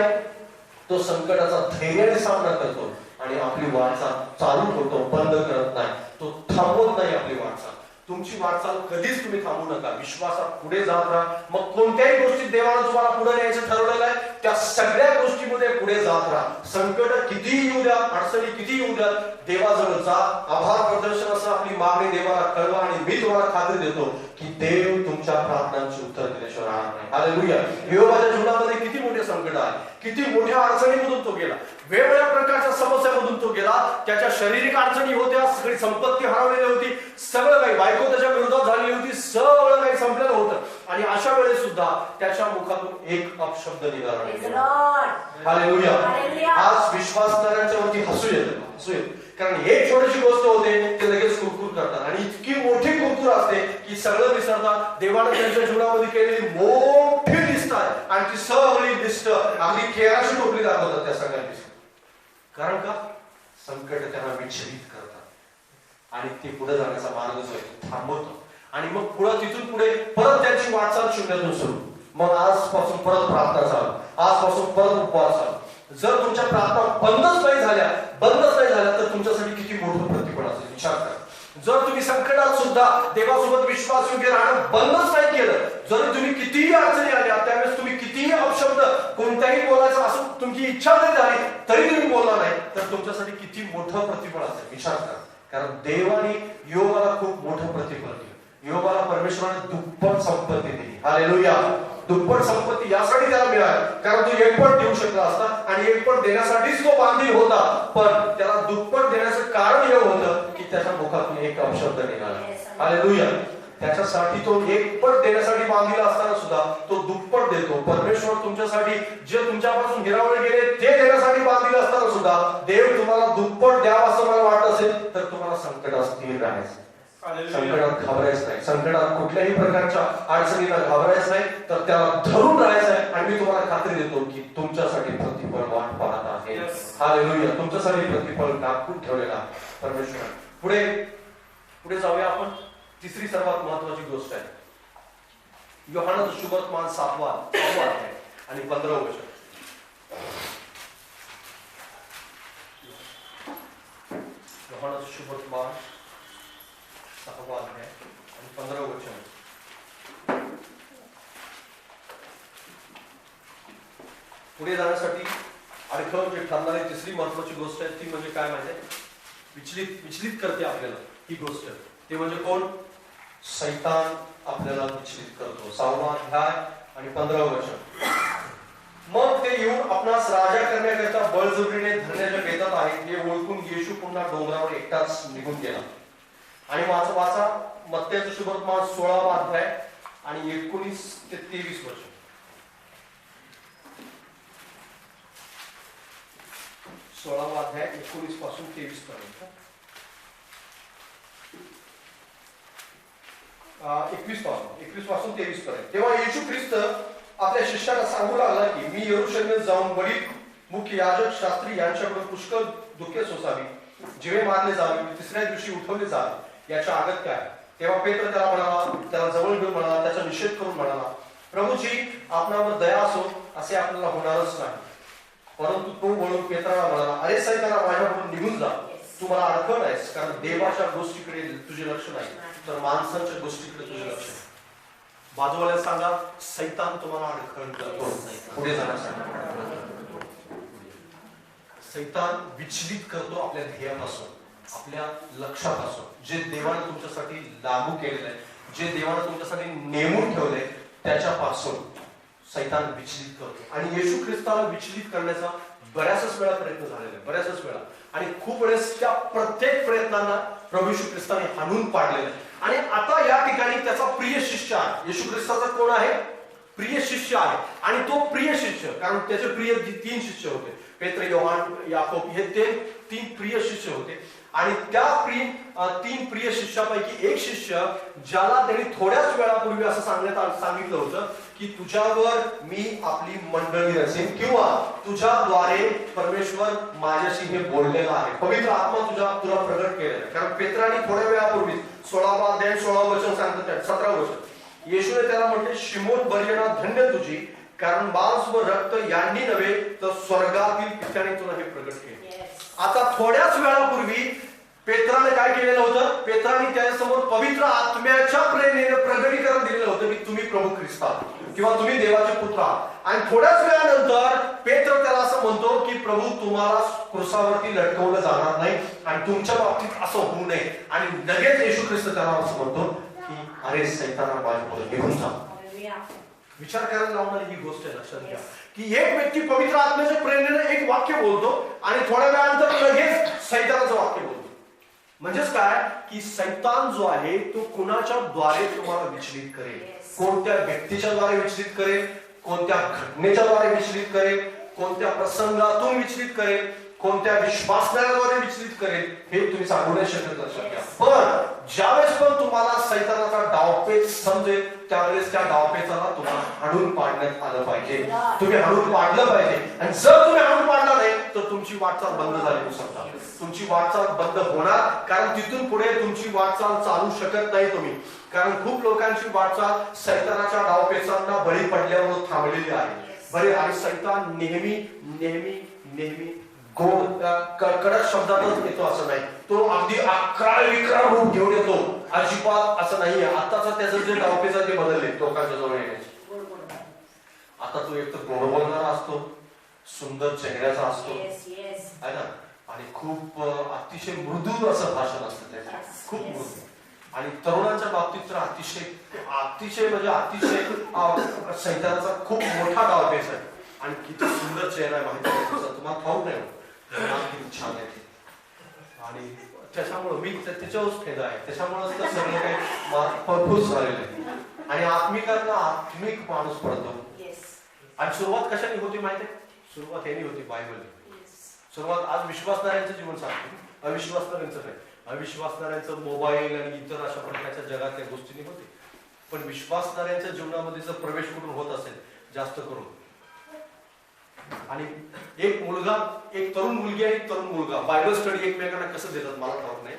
तो संकटाचा धैर्याने सामना करतो आणि आपली वाटचाल चालू ठेवतो बंद करत नाही. तो थांबवत नाही आपली वाटचाल. तुमची वाटचाल कधीच तुम्ही थांबू नका. विश्वासात पुढे जात राहा. मग कोणत्याही गोष्टीत देवाने तुम्हाला पुढे न्यायचं ठरवलेलं आहे त्या सगळ्या गोष्टीमध्ये पुढे जात राहा. संकट कितीही येऊ द्या अडचणी कितीही येऊ द्या देवाजवळ जा. आभार प्रदर्शनासह आपली मागणी देवाला कळवा आणि मी तुम्हाला खात्री देतो की देव तुमच्या प्रार्थनांचे उत्तर दिल्याशिवाय राहणार नाही. हालेलुया. योबाच्या जीवनामध्ये किती मोठे संकट आहे किती मोठ्या अडचणीमधून तो गेला. वेगवेगळ्या प्रकारच्या समस्यामधून तो गेला. त्याच्या शारीरिक अडचणी होत्या सगळी संपत्ती हरवलेली होती सगळं काही बायको त्याच्या विरोधात झालेली होती सगळं काही संपलेलं होतं आणि अशा वेळेस सुद्धा त्याच्या मुखातून एक अपशब्द निघाला नाही. हालेलुया. आज विश्वासणाऱ्यांच्यावरती हसू येतं कारण एक छोटीशी गोष्ट होते ते लगेच कुरकुर करतात आणि इतकी मोठी कुरकुर असते की सगळं विसरतात. देवाने त्यांच्या जीवनामध्ये केलेली मोठी लिस्ट आहे आणि ती सगळी लिस्ट अगदी 13शी टोपली दाखवतात त्या सगळ्या लिस्ट. कारण का संकट त्यांना विचलित करतात आणि ते पुढे जाण्याचा मार्ग जो आहे थांबवतो आणि मग पुढे तिथून पुढे परत त्यांची वाटचाल शून्यातून सुरू. मग आजपासून परत प्रार्थना चालू आजपासून परत उपवास चालू. जर तुमच्या प्रार्थना बंदच नाही झाल्या तर तुमच्यासाठी किती मोठं प्रतिफळ असेल विचार करा. जर तुम्ही संकटात सुद्धा देवासोबत विश्वास योग्य राहणं बंदच नाही केलं जरी तुम्ही कितीही अडचणी आल्या त्यावेळेस तुम्ही कितीही अपशब्द कोणत्याही बोलायचं असं तुमची इच्छा जरी झाली तरी तुम्ही बोलला नाही तर तुमच्यासाठी किती मोठं प्रतिफळ असेल विचार करा. कारण देवाने योबाला खूप मोठं प्रतिफळ दिलं. योबाला परमेश्वराने दुप्पट संपत्ती दिली. हालेलुया. दुप्पट संपत्ती यासाठी त्याला मिळाली कारण तो एकपट देऊ शकला असता आणि एकपट देण्यासाठीच तो बांधील होता पण त्याला दुप्पट देण्याचं कारण हे होतं की त्याच्या मुखातून एक अपशब्द निघाला. हालेलुया. त्याच्यासाठी तो एकपट देण्यासाठी बांधलेला असताना सुद्धा तो दुप्पट देतो. परमेश्वर तुमच्यासाठी जे तुमच्यापासून हिरावले गेले ते देण्यासाठी बांधलेलं असताना सुद्धा देव तुम्हाला दुप्पट द्यावा असं मला वाटत असेल तर तुम्हाला संकटात स्थिर राहायचं, संकटात घाबरायचं नाही, संकटात कुठल्याही प्रकारच्या अडचणीला घाबरायचं नाही, तर त्याला धरून राहायचं आहे. आणि मी तुम्हाला खात्री देतो की तुमच्यासाठी प्रतिफळ वाट पाहत आहे. हालेलुया. तुमच्यासाठी प्रतिफळ राखून ठेवलेला परमेश्वर. पुढे पुढे जाऊया आपण. तिसरी सर्वात महत्वाची गोष्ट आहे योहानाचं शुभवर्तमान 7वा अध्याय आणि 15वे वचन. योहानाचं शुभवर्तमान 6वा अध्याय आणि 15वे वचन. पुढे जाण्यासाठी अडखळ जे ठरणारी तिसरी महत्वाची गोष्ट आहे ती म्हणजे काय माहिती आहे, विचलित करते आपल्याला ही गोष्ट. ते म्हणजे कोण? शैतान आपल्याला विचलित करतो. 6वा अध्याय आणि 15वे वचन. मग ते येऊन आपणास राजा करण्याकरता बळजबरीने धरण्याच्या बेतात आहेत हे ओळखून येशू पुन्हा डोंगरावर एकटाच निघून गेला. आणि वाचा मत्तेचं शुभवर्तमान 16वा अध्याय आणि 19 ते 23 वचन. 16वा अध्याय 19 पासून 23 पर्यंत. 21 पासून 23 पर्यंत. तेव्हा येशू ख्रिस्त आपल्या शिष्याला सांगू लागला की मी यरूशलेमेत जाऊन वडील, मुख्य याजक, शास्त्री यांच्याकडून पुष्कळ दुःखे सोसावी, जीवे मारले जावे, तिसऱ्या दिवशी उठवले जावे याच्या आगत काय. तेव्हा पेत्र त्याला म्हणाला, त्याला जवळ घेऊन म्हणाला, त्याचा निषेध करून म्हणाला, प्रभूजी आपणावर दया असो असे आपल्याला होणारच नाही. परंतु तो वळून पेत्राला म्हणाला, अरे सैताना माझ्याकडून निघून जा, तू मला अडकवलं आहेस, कारण देवाच्या गोष्टीकडे तुझे लक्ष नाही तर माणसांच्या गोष्टीकडे तुझे लक्ष आहे. बाजूवाल्याला सांगा, सैतान तुम्हाला अडकवून करतो. पुढे जाण्यासाठी सैतान विचलित करतो आपल्या ध्येयापासून, आपल्या लक्षापासून. जे देवाने तुमच्यासाठी लागू केलेलं आहे, जे देवाने तुमच्यासाठी नेमून ठेवलंय त्याच्यापासून सैतान विचलित करतो. आणि येशू ख्रिस्ताला विचलित करण्याचा बऱ्याचच वेळा प्रयत्न झालेला आहे, बऱ्याचच वेळा. आणि खूप वेळेस त्या प्रत्येक प्रयत्नांना प्रभू येशू ख्रिस्ताने हाणून पाडलेलं आहे. आणि आता या ठिकाणी त्याचा प्रिय शिष्य आहे. येशू ख्रिस्ताचा कोण आहे? प्रिय शिष्य आहे. आणि तो प्रिय शिष्य, कारण त्याचे प्रिय 3 शिष्य होते, पेत्र, योहान, याकोब, हे ते 3 प्रिय शिष्य होते. आणि त्या 3 प्रिय शिष्यापैकी एक शिष्य ज्याला त्यांनी थोड्याच वेळापूर्वी असं सांगितलं होतं की तुझ्यावर मी आपली मंडळी रचेन, किंवा तुझ्याद्वारे परमेश्वर माझ्याशी हे बोललेलं आहे, पवित्र आत्मा तुला प्रगट केलेला आहे. कारण पेत्राने थोड्या वेळापूर्वी 16वा अध्याय 16व वचन सांगतात, 17व वचन, येशूने त्याला म्हटले, शिमोन बर्योना, धन्य तुझी, कारण मांस व रक्त यांनी नव्हे तर स्वर्गातील पित्याने तुला हे प्रगट केले. आता थोड्याच वेळापूर्वी पेत्राने काय केलेलं होतं? पेत्राने त्याच्यासमोर पवित्र आत्म्याच्या प्रेरणेने प्रगटीकरण दिलेलं होतं की तुम्ही प्रभू ख्रिस्त आहात किंवा तुम्ही देवाचे पुत्र आहात. आणि थोड्याच वेळानंतर पेत्र त्याला असं म्हणतो की प्रभू तुम्हाला क्रुसावरती लटकवलं जाणार नाही आणि तुमच्या बाबतीत असं होऊ नये. आणि लगेच येशू ख्रिस्त त्याला असं म्हणतो की अरे सैताना माझ्यापुढे निघून जा. विचार करायला लावणारी ही गोष्ट आहे. लक्षात घ्या की एक व्यक्ती पवित्र आत्म्याच्या प्रेरणेने एक वाक्य बोलतो आणि थोड्या वेळानंतर लगेच सैतानाचं वाक्य बोलतो. म्हणजेच काय की सैतान जो आहे तो कुणाच्या द्वारे तुम्हाला विचलित करेल, कोणत्या व्यक्तीच्या द्वारे विचलित करेल, कोणत्या घटनेच्या द्वारे विचलित करेल, कोणत्या प्रसंगातून विचलित करेल, कोणत्या विश्वासनाद्वारे विचलित करेल, हे तुम्ही सांगू नाही शकत. लक्षात घ्या. पण ज्यावेळेस पण तुम्हाला सैतानाचा डावपेच समजेल त्यावेळेस त्या डावपेचाला तुम्हाला हाणून पाडण्यात आलं पाहिजे, तुम्ही हाणून पाडलं पाहिजे. आणि जर तुम्ही हाणून पाडला नाही तर तुमची वाटचाल बंद झाली समजा, तुमची वाटचाल बंद होणार. कारण तिथून पुढे तुमची वाटचाल चालू शकत नाही तुम्ही. कारण खूप लोकांची वाटचाल सैतानाच्या डावपेचांना बळी पडल्यावर थांबलेली आहे. बरे, आणि सैतान नेहमी नेहमी नेहमी गोड कडक शब्दातच येतो असं नाही, तो अगदी अकराळ विक्राळ रूप घेऊन येतो, अजिबात असं नाहीये. आताचा त्याचं जे डावपेच आहे ते बदलले लोकांच्या जवळ येण्याचे. आता तो एक तर गोड बोलणारा असतो, सुंदर चेहऱ्याचा असतो आहे ना, आणि खूप अतिशय मृदू असं भाषण असतं त्याचं, खूप मृदू. आणि तरुणांच्या बाबतीत तर अतिशय अतिशय म्हणजे अतिशय सैतानाचा खूप मोठा डावपेच आहे. आणि किती सुंदर चेहरा आहे माहिती आहे तुम्हाला ठाऊक नाही, किती छान आहे. आणि त्याच्यामुळं मी त्याच्यावरच फेदा आहे, त्याच्यामुळेच तर सगळं काही फळफूस झालेलं आहे. आणि आत्मिक माणूस पडतो. आणि सुरुवात कशाने होती माहिती आहे? सुरुवात ह्यानी होती, बायबलने. सुरुवात आज विश्वासणाऱ्यांचं जीवन सांगतो, अविश्वासणाऱ्यांचं नाही. अविश्वासणाऱ्यांचं मोबाईल आणि इतर अशा प्रकारच्या जगातल्या गोष्टींनी होते. पण विश्वासणाऱ्यांच्या जीवनामध्ये जर प्रवेश कुठून होत असेल जास्त करून, आणि एक मुलगा, एक तरुण मुलगी आणि एक तरुण मुलगा बायबल स्टडी एकमेकांना कसं देतात मला ठाऊक नाही.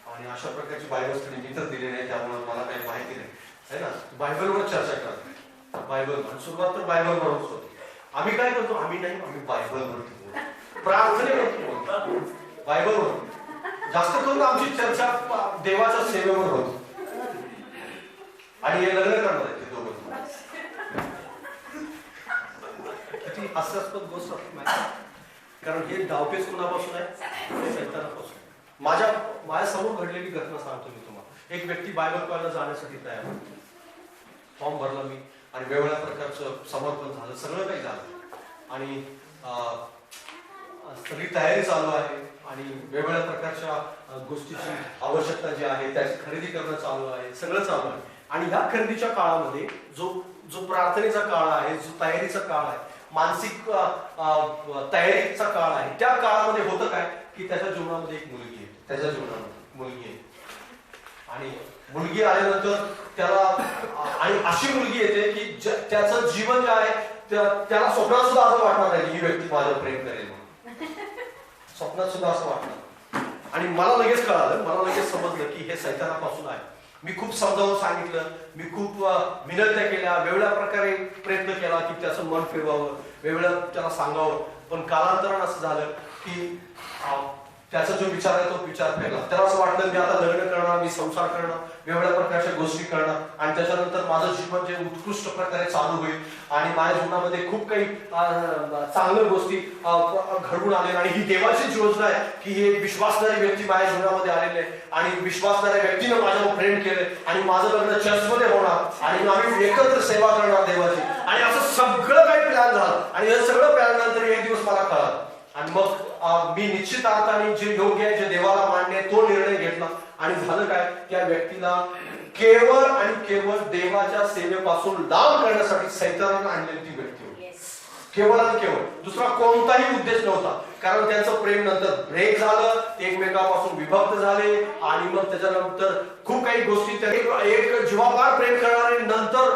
आणि अशा प्रकारची बायबल स्टडी मी तर दिली नाही, त्यामुळे मला काही माहिती नाही, है ना. बायबलवर चर्चा करतात, बायबल. सुरुवात तर बायबलवरच होती. आम्ही काय करतो? आम्ही बायबलवर प्रार्थनेवर, बायबलवर जास्त करून आमची चर्चा देवाच्या सेवेवर होती. आणि हे लग्न करणार आहे ते दोघं. किती हास्यास्पद गोष्ट माहिती, कारण हे डावपेच कुणापासून आहे? सैतानापासून. माझ्या समोर घडलेली घटना सांगतो मी तुम्हाला. एक व्यक्ती बायबल कॉलेजला जाण्यासाठी तयार होता. फॉर्म भरला मी आणि वेगवेगळ्या प्रकारचं समर्पण झालं, सगळं काही झालं. आणि सगळी तयारी चालू आहे आणि वेगवेगळ्या प्रकारच्या गोष्टीची आवश्यकता जी आहे त्याची खरेदी करणं चालू आहे, सगळं चालू आहे. आणि ह्या खरेदीच्या काळामध्ये जो प्रार्थनेचा काळ आहे, जो तयारीचा काळ आहे, मानसिक तयारीचा काळ आहे, त्या काळामध्ये होतं काय की त्याच्या जीवनामध्ये एक मुलगी आहे. त्याच्या जीवनामध्ये मुलगी आहे आणि मुलगी आल्यानंतर त्याला, आणि अशी मुलगी येते की त्याचं जीवन जे आहे त्याला स्वप्नात सुद्धा असं वाटणार नाही ही व्यक्ती माझ्यावर प्रेम करेल म्हणून. स्वप्नात सुद्धा असं वाटणार. आणि मला लगेच कळालं, मला लगेच समजलं की हे सैतानापासून आहे. मी खूप समजावून सांगितलं, मी खूप विनंत्या केल्या, वेगवेगळ्या प्रकारे प्रयत्न केला की त्याचं मन फिरवावं, वेगवेगळं त्याला सांगावं. पण कालांतरानं असं झालं की त्याचा जो विचार आहे तो विचार फेरला. त्याला असं वाटलं मी आता लग्न करणार, मी संसार करणार, वेगवेगळ्या प्रकारच्या गोष्टी करणार आणि त्याच्यानंतर माझं जीवन जे उत्कृष्ट प्रकारे चालू होईल आणि माझ्या जीवनामध्ये खूप काही चांगल्या गोष्टी घडून आले. आणि ही देवाचीच योजना आहे की हे विश्वासणारी व्यक्ती माझ्या जीवनामध्ये आलेले आहे आणि विश्वासणाऱ्या व्यक्तीनं माझ्यावर प्रेम केले आणि माझं लग्न चर्चमध्ये होणार आणि आम्ही एकत्र सेवा करणार देवाची. आणि असं सगळं काही प्लॅन झालं. आणि हे सगळं प्लॅन नंतर एक दिवस मला कळालं आणि मग मी निश्चित अर्थाने जे योग्य आहे, जे देवाला मान्य आहे, तो निर्णय घेतला. आणि झालं काय, त्या व्यक्तीला केवळ आणि केवळ देवाच्या सेवेपासून लांब करण्यासाठी सैतानाने आणलेली ती व्यक्ती होती. केवळ आणि केवळ, दुसरा कोणताही उद्देश नव्हता. कारण त्यांचं प्रेम नंतर ब्रेक झालं, एकमेकांपासून विभक्त झाले आणि मग त्याच्यानंतर खूप काही गोष्टी एक जीवापाड प्रेम करणारे नंतर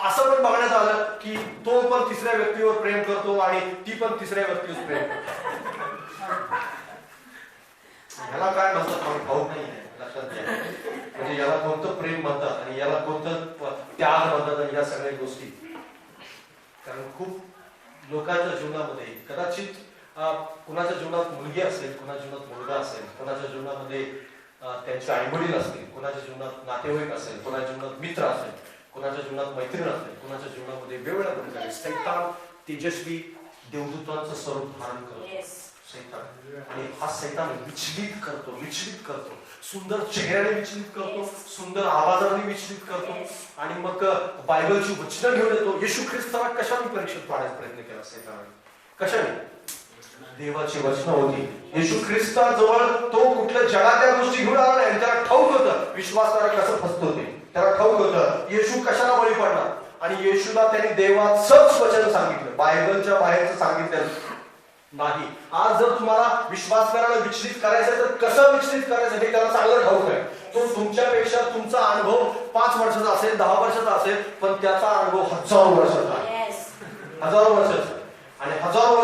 असं पण बघण्यात आलं की तो पण तिसऱ्या व्यक्तीवर प्रेम करतो आणि ती पण तिसऱ्या व्यक्तीवर प्रेम करतो. ह्याला काय म्हणतात मला ठाऊक नाही आहे, लक्षात घ्या. म्हणजे याला कोणतं प्रेम म्हणतात आणि याला कोणतं त्याग म्हणतात आणि या सगळ्या गोष्टी. कारण खूप लोकांच्या जीवनामध्ये कदाचित कुणाच्या जीवनात मुलगी असेल, कुणाच्या जीवनात मुलगा असेल, कुणाच्या जीवनामध्ये त्यांचे आईवडील असतील, कुणाच्या जीवनात नातेवाईक असेल, कुणाच्या जीवनात मित्र असेल, कुणाच्या जीवनात मैत्रीण असेल, कुणाच्या जीवनामध्ये वेगवेगळ्या प्रकारे सैतान तेजस्वी देवदूतांचं स्वरूप धारण करतो. सैतान, आणि हा सैतान विचलित करतो, सुंदर चेहऱ्याने विचलित करतो, सुंदर आवाजाने विचलित करतो. आणि मग बायबलची वचनं घेऊन येतो. येशू ख्रिस्ताला कशाने परीक्षेत पाडायचा प्रयत्न केला सैतानाने? कशाने? देवाची वचनं होती. येशू ख्रिस्ताजवळ तो कुठल्या जगातल्या गोष्टी घेऊन आला नाही. त्याला ठाऊक होतं विश्वासणारा कसं फसतो ते. त्याला ठाऊक होतं येशू कशाला बळी पडणार. आणि येशूला त्यांनी देवाचंच वचन सांगितलं, बायबलच्या बाहेरचं सांगितलं नाही. आज जर तुम्हाला विश्वास करायला विचलित करायचं तर कसं विचलित करायचं हे त्याला चांगलं ठाऊक आहे. तो तुमच्यापेक्षा तुमचा अनुभव 5 वर्षाचा असेल, 10 वर्षाचा असेल, पण त्याचा अनुभव हजारो वर्षाचा आहे. हजारो वर्षाचा. आणि हजारो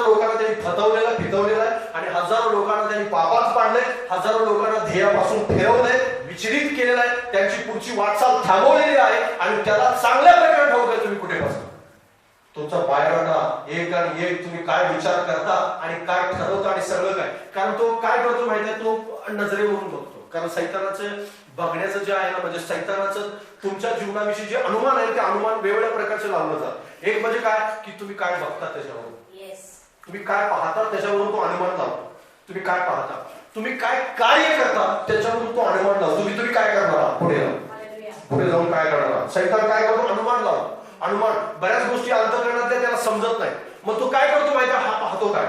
लोकांना त्यांनी फितवलेलं आहे आणि हजारो लोकांना त्यांनी पापात पाडलंय, हजारो लोकांना ध्येयापासून फिरवलंय, विचलित केलेलं आहे, त्यांची पुढची वाटचाल थांबवलेली आहे. आणि त्याला चांगल्या प्रकारे ठाऊक आहे तुम्ही कुठे बसता. तुमचा बाहेरना एक आणि एक तुम्ही काय विचार करता आणि काय ठरवता आणि सगळं काय. कारण तो काय करतो माहिती आहे, तो नजरेवरून बघतो. कारण सैतानाचं बघण्याचं जे आहे ना, म्हणजे सैतानाचं तुमच्या जीवनाविषयी जे अनुमान आहे ते अनुमान वेगवेगळ्या प्रकारचे लावलं जातं. एक म्हणजे काय की तुम्ही काय बघता त्याच्यावरून, तुम्ही काय पाहता त्याच्यावरून तो अनुमान लावतो. तुम्ही काय पाहता, तुम्ही काय कार्य करता त्याच्यावरून तो अनुमान लावतो. तुम्ही काय करणार पुढे जाऊन काय करणार. सैतान काय करतो, अनुमान लावतो. अनुमान बऱ्याच गोष्टी अंतःकरणात त्याला समजत नाही. मग तो काय करतो माहिती, हा पाहतो काय,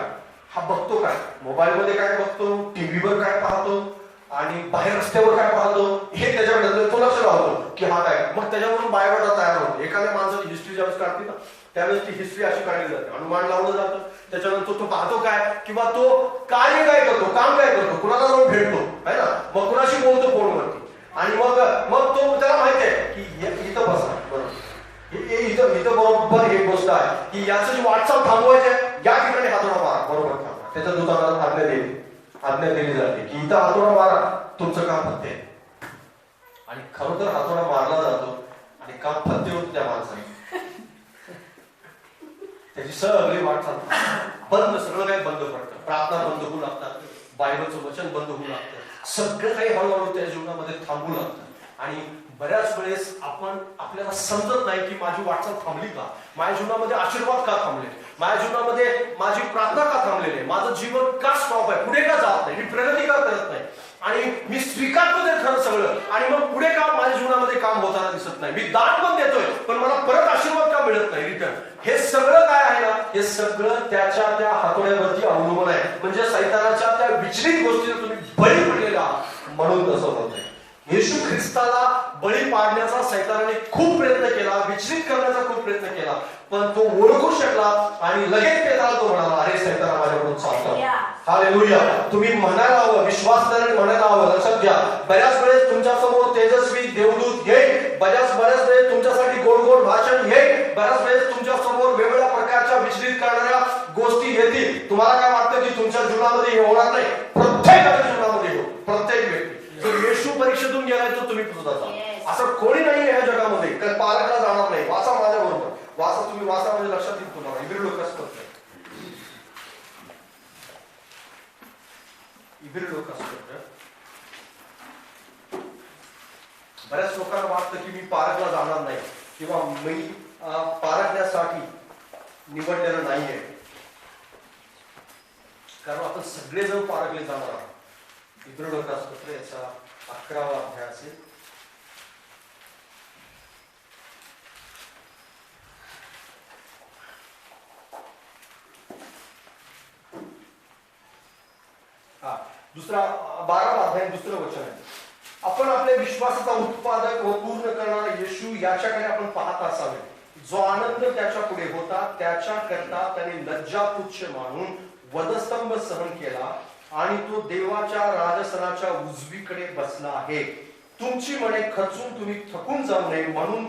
हा बघतो काय, मोबाईलमध्ये काय बघतो, टीव्हीवर काय पाहतो आणि बाहेर रस्त्यावर काय पाहतो, हे त्याच्याकडे तो लक्ष लावतो की हा काय. मग त्याच्यावरून बायोडाटा तयार होतो. एखाद्या माणसाची हिस्ट्री ज्यावेळेस काढते ना त्यावेळेस ती हिस्ट्री अशी काढली जाते, अनुमान लावलं जातं. त्याच्यानंतर तो पाहतो काय, किंवा तो कार्य काय करतो, काम काय करतो, कुणाला जाऊन भेटतो आहे ना, मग कुणाशी बोलतो फोनवरती. आणि मग मग तो त्याला माहिती आहे की इथं बसा, बरोबर इथं बरोबर हे गोष्ट आहे की याचं जी वाटचाल थांबवायची आहे, या ठिकाणी हातोडा मारा, बरोबर थांबा. त्याच्या दुकानाला आज्ञा दिली जाते की इथं हातोडा मारा, तुमचं काम फत्ते आहे. आणि खरोखर हातोडा मारला जातो आणि काम फत्ते होतं त्या माणसाने. त्याची सगळी वाटचाल बंद, सगळं काही बंद पडतं. प्रार्थना बंद होऊ लागतात, बायबलचं वचन बंद होऊ लागतं, सगळं काही हळूहळू त्या जीवनामध्ये थांबू लागतं. आणि बऱ्याच वेळेस आपल्याला समजत नाही की माझी वाटचाल थांबली का, माझ्या जीवनामध्ये आशीर्वाद का थांबले, माझ्या जीवनामध्ये माझी प्रार्थना का थांबलेली आहे, माझं जीवन का स्टॉप आहे, पुढे का जात नाही, मी प्रगती का करत नाही, आणि मी स्वीकारतो ते खरं सगळं, आणि मग पुढे का माझ्या जीवनामध्ये काम होताना दिसत नाही, मी दान पण देतोय पण मला परत आशीर्वाद का मिळत नाही रिटर्न. हे सगळं काय आहे ना, हे सगळं त्याच्या त्या हातोड्यावरती अवलंबून आहे. म्हणजे सैतानाच्या त्या विचलित गोष्टीला तुम्ही बळी पडलेला आहात, म्हणून तसं होतंय. येशू ख्रिस्ताला बळी पाडण्याचा सैतानाने खूप प्रयत्न केला, विचलित करण्याचा खूप प्रयत्न केला, पण तो ओळखू शकला आणि लगेच पेत्राला तो म्हणाला, अरे सैताना माझ्याकडून चालतो. हालेलुया. तुम्ही म्हणायला हवं, विश्वासाने म्हणायला हवं. लक्षात घ्या, बऱ्याच वेळेस तुमच्या समोर तेजस्वी देवदूत येईल, बऱ्याच वेळेस तुमच्यासाठी गोड गोड भाषण येईल, बऱ्याच वेळेस तुमच्या समोर वेगवेगळ्या प्रकारच्या विचलित करणाऱ्या गोष्टी येतील. तुम्हाला काय वाटतं की तुमच्या जीवनामध्ये हे होणार नाही? प्रत्येकाच्या जीवनामध्ये हो. प्रत्येक व्यक्ती जर येशू परीक्षेतून गेलाय तर तुम्ही सुद्धा जा. असं कोणी नाही ह्या जगामध्ये पालकला जाणार नाही. वाचा माझ्या बरोबर, वाचा तुम्ही, वाचा म्हणजे लक्षात येईल तुम्हाला. इब्री लोक असतात, इब्री लोक असतात. बऱ्याच लोकांना वाटतं की मी पारखला जाणार नाही किंवा मी पारखण्यासाठी निवडलेलं नाहीये, कारण आपण सगळेजण पारखले जाणार आहोत. इब्री लोक असतात याचा 11वा अध्याय असेल. दुसरा 12वा अध्याय दुसरं वचन आहे. आपण आपल्या विश्वासाचा उत्पादक व पूर्ण करणारा येशू याच्याकडे आपण पाहत असावे, जो आनंद त्याच्या पुढे होता त्याच्या करता त्याने लज्जा तुच्छ मानून वधस्तंभ सहन केला आणि तो देवाच्या राजसनाच्या उजवीकडे बसला आहे. तुमची मने खचून तुम्ही थकून जाऊ नये म्हणून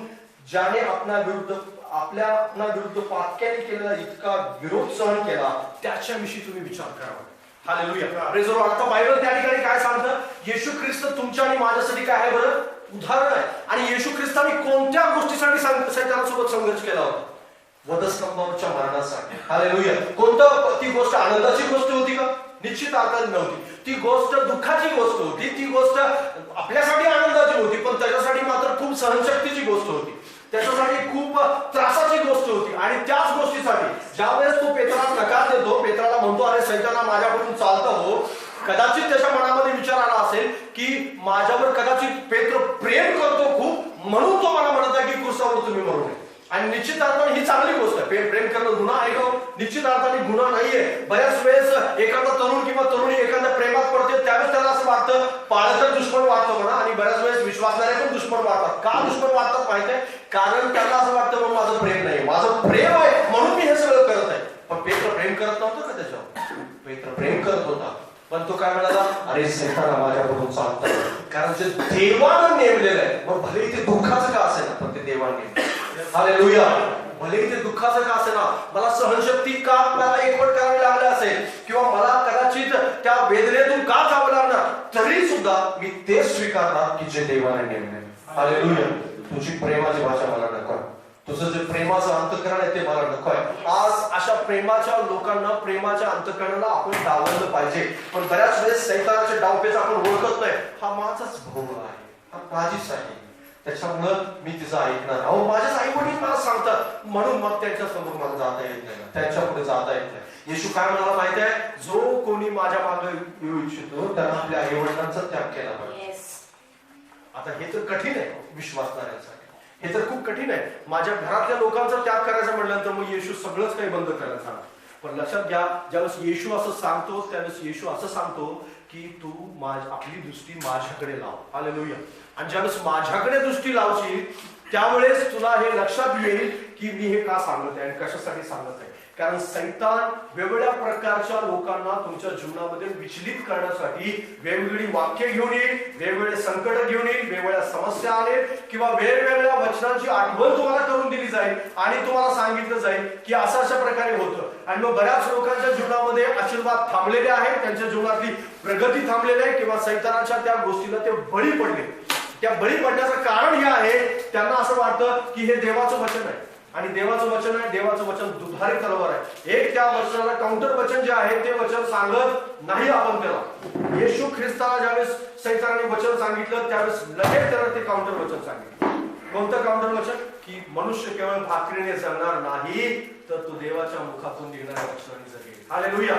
ज्याने आपल्या विरुद्ध पातक्याने केलेला इतका विरोध सहन केला त्याच्याविषयी तुम्ही विचार करावा. हालेलुया. आता बायबल त्या ठिकाणी काय सांगतं, येशू ख्रिस्त तुमच्या आणि माझ्यासाठी काय आहे बरं, उदाहरण आहे. आणि येशू ख्रिस्ताने कोणत्या गोष्टीसाठी सैतानासोबत संघर्ष केला होता? वधस्तंभावरच्या मरणासाठी. हालेलुया. कोणतं? ती गोष्ट आनंदाची गोष्ट होती का? निश्चित अर्थाने नव्हती. ती गोष्ट दुःखाची गोष्ट होती. ती गोष्ट आपल्यासाठी आनंदाची होती, पण त्याच्यासाठी मात्र खूप सहनशक्तीची गोष्ट होती, त्याच्यासाठी खूप त्रासाची गोष्ट होती. आणि त्याच गोष्टीसाठी ज्यावेळेस तो पेत्राला नकार देतो, पेत्राला म्हणतो, अरे सैताना माझ्याकडून चालतं हो, कदाचित त्याच्या मनामध्ये विचार आला असेल की माझ्यावर कदाचित पेत्र प्रेम करतो खूप, म्हणून तो मला म्हणत आहे की क्रूसावर तुम्ही मरू नये. आणि निश्चित अर्थाने ही चांगली गोष्ट आहे. प्रेम करणं गुन्हा आहे का? निश्चित अर्थाने गुन्हा नाहीये. बऱ्याच वेळेस एखादा तरुण किंवा तरुणी एखाद्या प्रेमात पडते त्यावेळेस त्याला असं वाटतं पाळतं दुश्मन वाटतं म्हणा, आणि बऱ्याच वेळेस विश्वासणारे पण दुश्मन वाटतात. का दुश्मन वाटतात माहिती आहे? कारण त्याला असं वाटतं मग माझं प्रेम नाही, माझं प्रेम आहे म्हणून मी हे सगळं करत आहे. पण पेत्र प्रेम करत नव्हतं का त्याच्यावर? पेत्र प्रेम करत होता, पण तो काय म्हणाला, अरे सैताना माझ्याकडून चालतं, कारण जे देवानं नेमलेलं आहे, मग भले ते दुःखाचं का असेल पण ते देवाने नेमलेलं. हालेलुया. भले ते दुःखाचं का असेना, मला सहनशक्ती का मला एकवट करावी लागली असेल, किंवा मला कदाचित त्या वेदनेतून का जावं लागणार, तरी सुद्धा मी ते स्वीकारणार की जे देवाने नेमले. हालेलुया. तुझी प्रेमाची भाषा मला नको आहे, तुझं जे प्रेमाचं अंतःकरण आहे ते मला नको आहे. आज अशा प्रेमाच्या लोकांना, प्रेमाच्या अंतःकरणाला आपण डावललं पाहिजे. पण बऱ्याच वेळेस सैतानाचे डावपेच आपण ओळखत नाही. हा माझाच भाऊ आहे, हा माझीच आहे, त्याच्यामुळं मी तिचं ऐकणार. अहो माझ्याच आई वडील मला सांगतात म्हणून मग त्यांच्या समोर मला जाता येत नाही, त्यांच्या पुढे जाता येत नाही. येशू काय म्हणाला माहिती आहे, जो कोणी माझ्या मागे येऊ इच्छितो त्यांना आपल्या आई वडिलांचा त्याग केला पाहिजे. आता हे तर कठीण आहे विश्वासणाऱ्यांसाठी, हे तर खूप कठीण आहे. माझ्या घरातल्या लोकांचा त्याग करायचा म्हटल्यानंतर मग येशू सगळंच काही बंद करायला सांगा. पण लक्षात घ्या, ज्यावेळेस येशू असं सांगतो त्यावेळेस येशू असं सांगतो की तू आपली दृष्टी माझ्याकडे लाव. हालेलुया. आणि ज्यावेळेस माझ्याकडे दृष्टी लावशील त्यावेळेस तुला हे लक्षात येईल की मी हे का सांगत आहे आणि कशासाठी सांगत आहे. कारण सैतान वेगवेगळ्या प्रकारच्या लोकांना तुमच्या जीवनामध्ये विचलित करण्यासाठी वेगवेगळी वाक्य घेऊन येईल, वेगवेगळे संकट घेऊन येईल, वेगवेगळ्या समस्या आले किंवा वेगवेगळ्या वचनांची आठवण तुम्हाला करून दिली जाईल आणि तुम्हाला सांगितलं जाईल की असं अशा प्रकारे होतं. आणि मग बऱ्याच लोकांच्या जीवनामध्ये आशीर्वाद थांबलेले आहेत, त्यांच्या जीवनातली प्रगती थांबलेली आहे किंवा सैतानाच्या त्या गोष्टीला ते बळी पडले. त्या बळी पडण्याचं कारण हे आहे, त्यांना असं वाटतं की हे देवाचं वचन आहे आणि देवाचं वचन आहे, देवाचं वचन दुधारी तलवार आहे. एक त्या वचनाला काउंटर वचन जे आहे ते वचन सांगत नाही आपण त्याला. येशू ख्रिस्ताला ज्यावेळेस सैतानाने वचन सांगितलं त्यावेळेस लगेच त्याला ते काउंटर वचन सांगितलं. कोणतं काउंटर वचन? की मनुष्य केवळ भाकरीने जगणार नाही तर तो देवाच्या मुखातून निघणाऱ्या वचनाने जगेल. हालेलुया.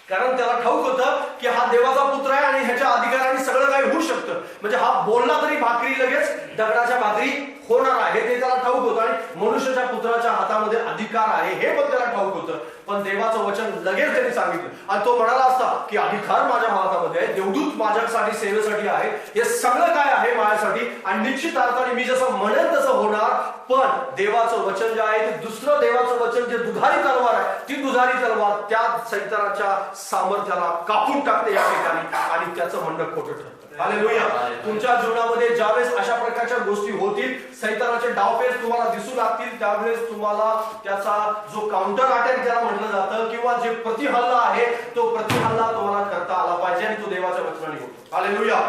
कारण त्याला ठाऊक होतं की हा देवाचा पुत्र आहे आणि ह्याच्या अधिकाराने सगळं काही होऊ शकतं. म्हणजे हा बोलला तरी भाकरी लगेच दगडाच्या भाकरी होणार आहे ते त्याला ठाऊक होतं आणि मनुष्याच्या पुत्राच्या हातामध्ये अधिकार आहे हे पण त्याला ठाऊक होतं. पण देवाचं वचन लगेच त्यांनी सांगितलं आणि तो म्हणाला असता की अधिकार माझ्या हातामध्ये आहे, देवदूत माझ्यासाठी सेवेसाठी आहे, हे सगळं काय आहे माझ्यासाठी आणि निश्चित अर्थाने मी जसं म्हणेल तसं होणार. पण देवाचं वचन जे आहे ते दुसरं देवाचं वचन जे दुधारी तलवार आहे, ती दुधारी तलवार त्या सैतानाच्या सामर्थ्याला कापून टाकते या ठिकाणी आणि त्याचं म्हणणं खोटं ठरतं. हालेलुया. तुमच्या जीवनामध्ये ज्यावेळेस अशा प्रकारच्या गोष्टी होतील, सैतानाचे डावपेच तुम्हाला दिसू लागतील, त्यावेळेस तुम्हाला त्याचा जो काउंटर अटॅक ज्याला म्हटलं जातं किंवा जे प्रतिहल्ला आहे तो प्रतिहल्ला तुम्हाला करता आला पाहिजे आणि तो देवाच्या वचनाने होतो. हालेलुया.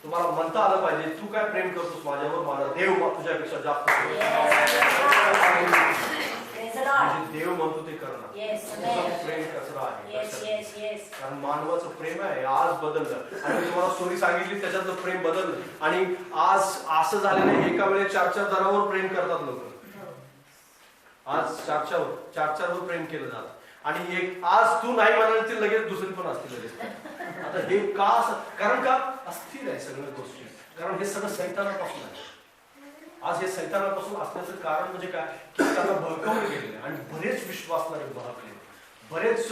तुम्हाला म्हणता आलं पाहिजे तू काय प्रेम करतोस माझ्यावर, माझा देव तुझ्यापेक्षा जास्त देव म्हणतो ते करणं. प्रेम कसं आहे. कारण मानवाचं प्रेम आहे आज बदललं आणि तुम्हाला स्टोरी सांगितली त्याच्यातलं प्रेम बदललं आणि आज असं झालेलं आहे एका वेळेस 4-4 जणांवर प्रेम करतात लोक. आज 4-4 वर प्रेम केलं जातं आणि एक आज तू नाही म्हणाल ती लगेच दुसरी पण असते लगेच. आता हे का? कारण का अस्थिर आहे सगळ्या गोष्टी. कारण हे सगळं सैतानापासून आहे. आज हे सैतानापासून असण्याचं कारण म्हणजे काय की त्यांना बळकावले गेलेले आणि बरेच विश्वासणारे बहकले, बरेच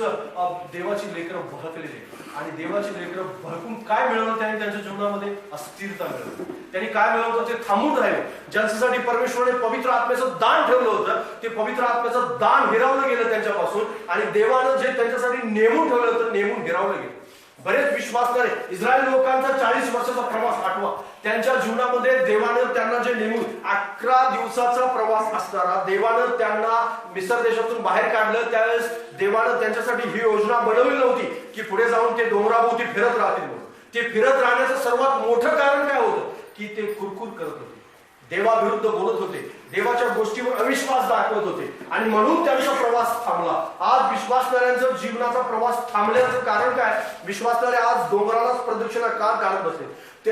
देवाची लेकरं बहकलेले आणि देवाची लेकरं बहकून काय मिळवलं त्यांनी त्यांच्या जीवनामध्ये? अस्थिरता मिळवली. त्यांनी काय मिळवलं ते थांबून राहिले. ज्यांच्यासाठी परमेश्वराने पवित्र आत्म्याचं दान ठेवलं होतं ते पवित्र आत्म्याचं दान हिरावलं गेलं त्यांच्यापासून आणि देवानं जे त्यांच्यासाठी नेमून ठेवलं होतं नेमून हिरावलं गेलं. बरेच विश्वासणारे इस्रायल लोकांचा 40 वर्षाचा प्रवास आठवा, त्यांच्या जीवनामध्ये देवानं त्यांना जे नेमून 11 दिवसाचा प्रवास असणारा देवानं त्यांना मिस्र देशातून बाहेर काढलं. त्यावेळेस देवानं त्यांच्यासाठी ही योजना बनवली नव्हती की पुढे जाऊन ते डोंगराभोवती फिरत राहतील म्हणून. ते फिरत राहण्याचं सर्वात मोठं कारण काय होतं की ते कुरकुर करत होते, देवाविरुद्ध बोलत होते, देवाच्या गोष्टीवर अविश्वास दाखवत होते आणि म्हणून त्यांचा प्रवास थांबला. आज विश्वासणाऱ्यांचं जीवनाचा प्रवास थांबल्याचं कारण काय? विश्वासणारे आज डोंगरालाच प्रदक्षिणा का घालत बसले. ते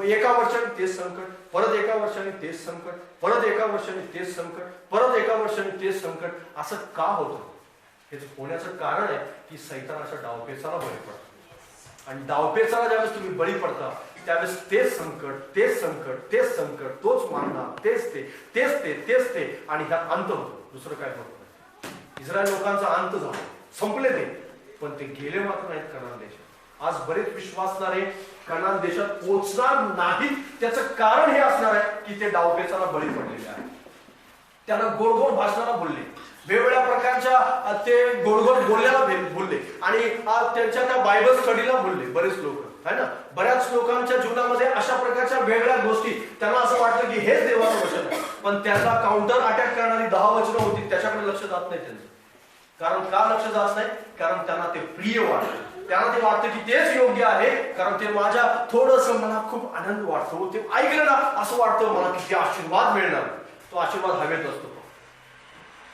एका वर्षाने तेच संकट, परत एका वर्षाने तेच संकट, परत एका वर्षाने तेच संकट, परत एका वर्षाने तेच संकट. असं का होतं? हे होण्याचं कारण आहे की सैतानाच्या डावपेचाला बळी पडतो आणि डावपेचाला ज्यावेळेस तुम्ही बळी पडता त्यावेळेस तेच संकट, तेच संकट, तेच संकट, तोच मानना, तेच ते आणि ह्यात अंत होतो. दुसरं काय होत नाही. इस्रायल लोकांचा अंत झाला, संपले ते, पण ते गेले मात्र नाहीत कनान देशात. आज बरेच विश्वासणारे कनान देशात पोहोचणार नाहीत. त्याचं कारण हे असणार आहे की ते डावपेचाला बळी पडलेले आहेत. त्यांना गोड गोड भाषणाला बोलले, वेगवेगळ्या प्रकारच्या ते गोड गोड बोलल्याला बोलले आणि त्यांच्या त्या बायबल स्टडीला बोलले बरेच लोक है ना. बऱ्याच लोकांच्या जीवनामध्ये अशा प्रकारच्या वेगळ्या गोष्टी त्यांना असं वाटलं की हेच देवाचं वचन आहे, पण त्याचा काउंटर अटॅक करणारी 10 वचनं होती त्याच्याकडे लक्ष जात नाही त्यांचं. कारण का लक्ष जात नाही? कारण त्यांना ते प्रिय वाटतं, त्यांना ते वाटतं की तेच योग्य आहे. कारण ते माझ्या थोडंसं मला खूप आनंद वाटतो, ते ऐकलं ना असं वाटतं मला की ते आशीर्वाद मिळणार. तो आशीर्वाद हवेत असतो,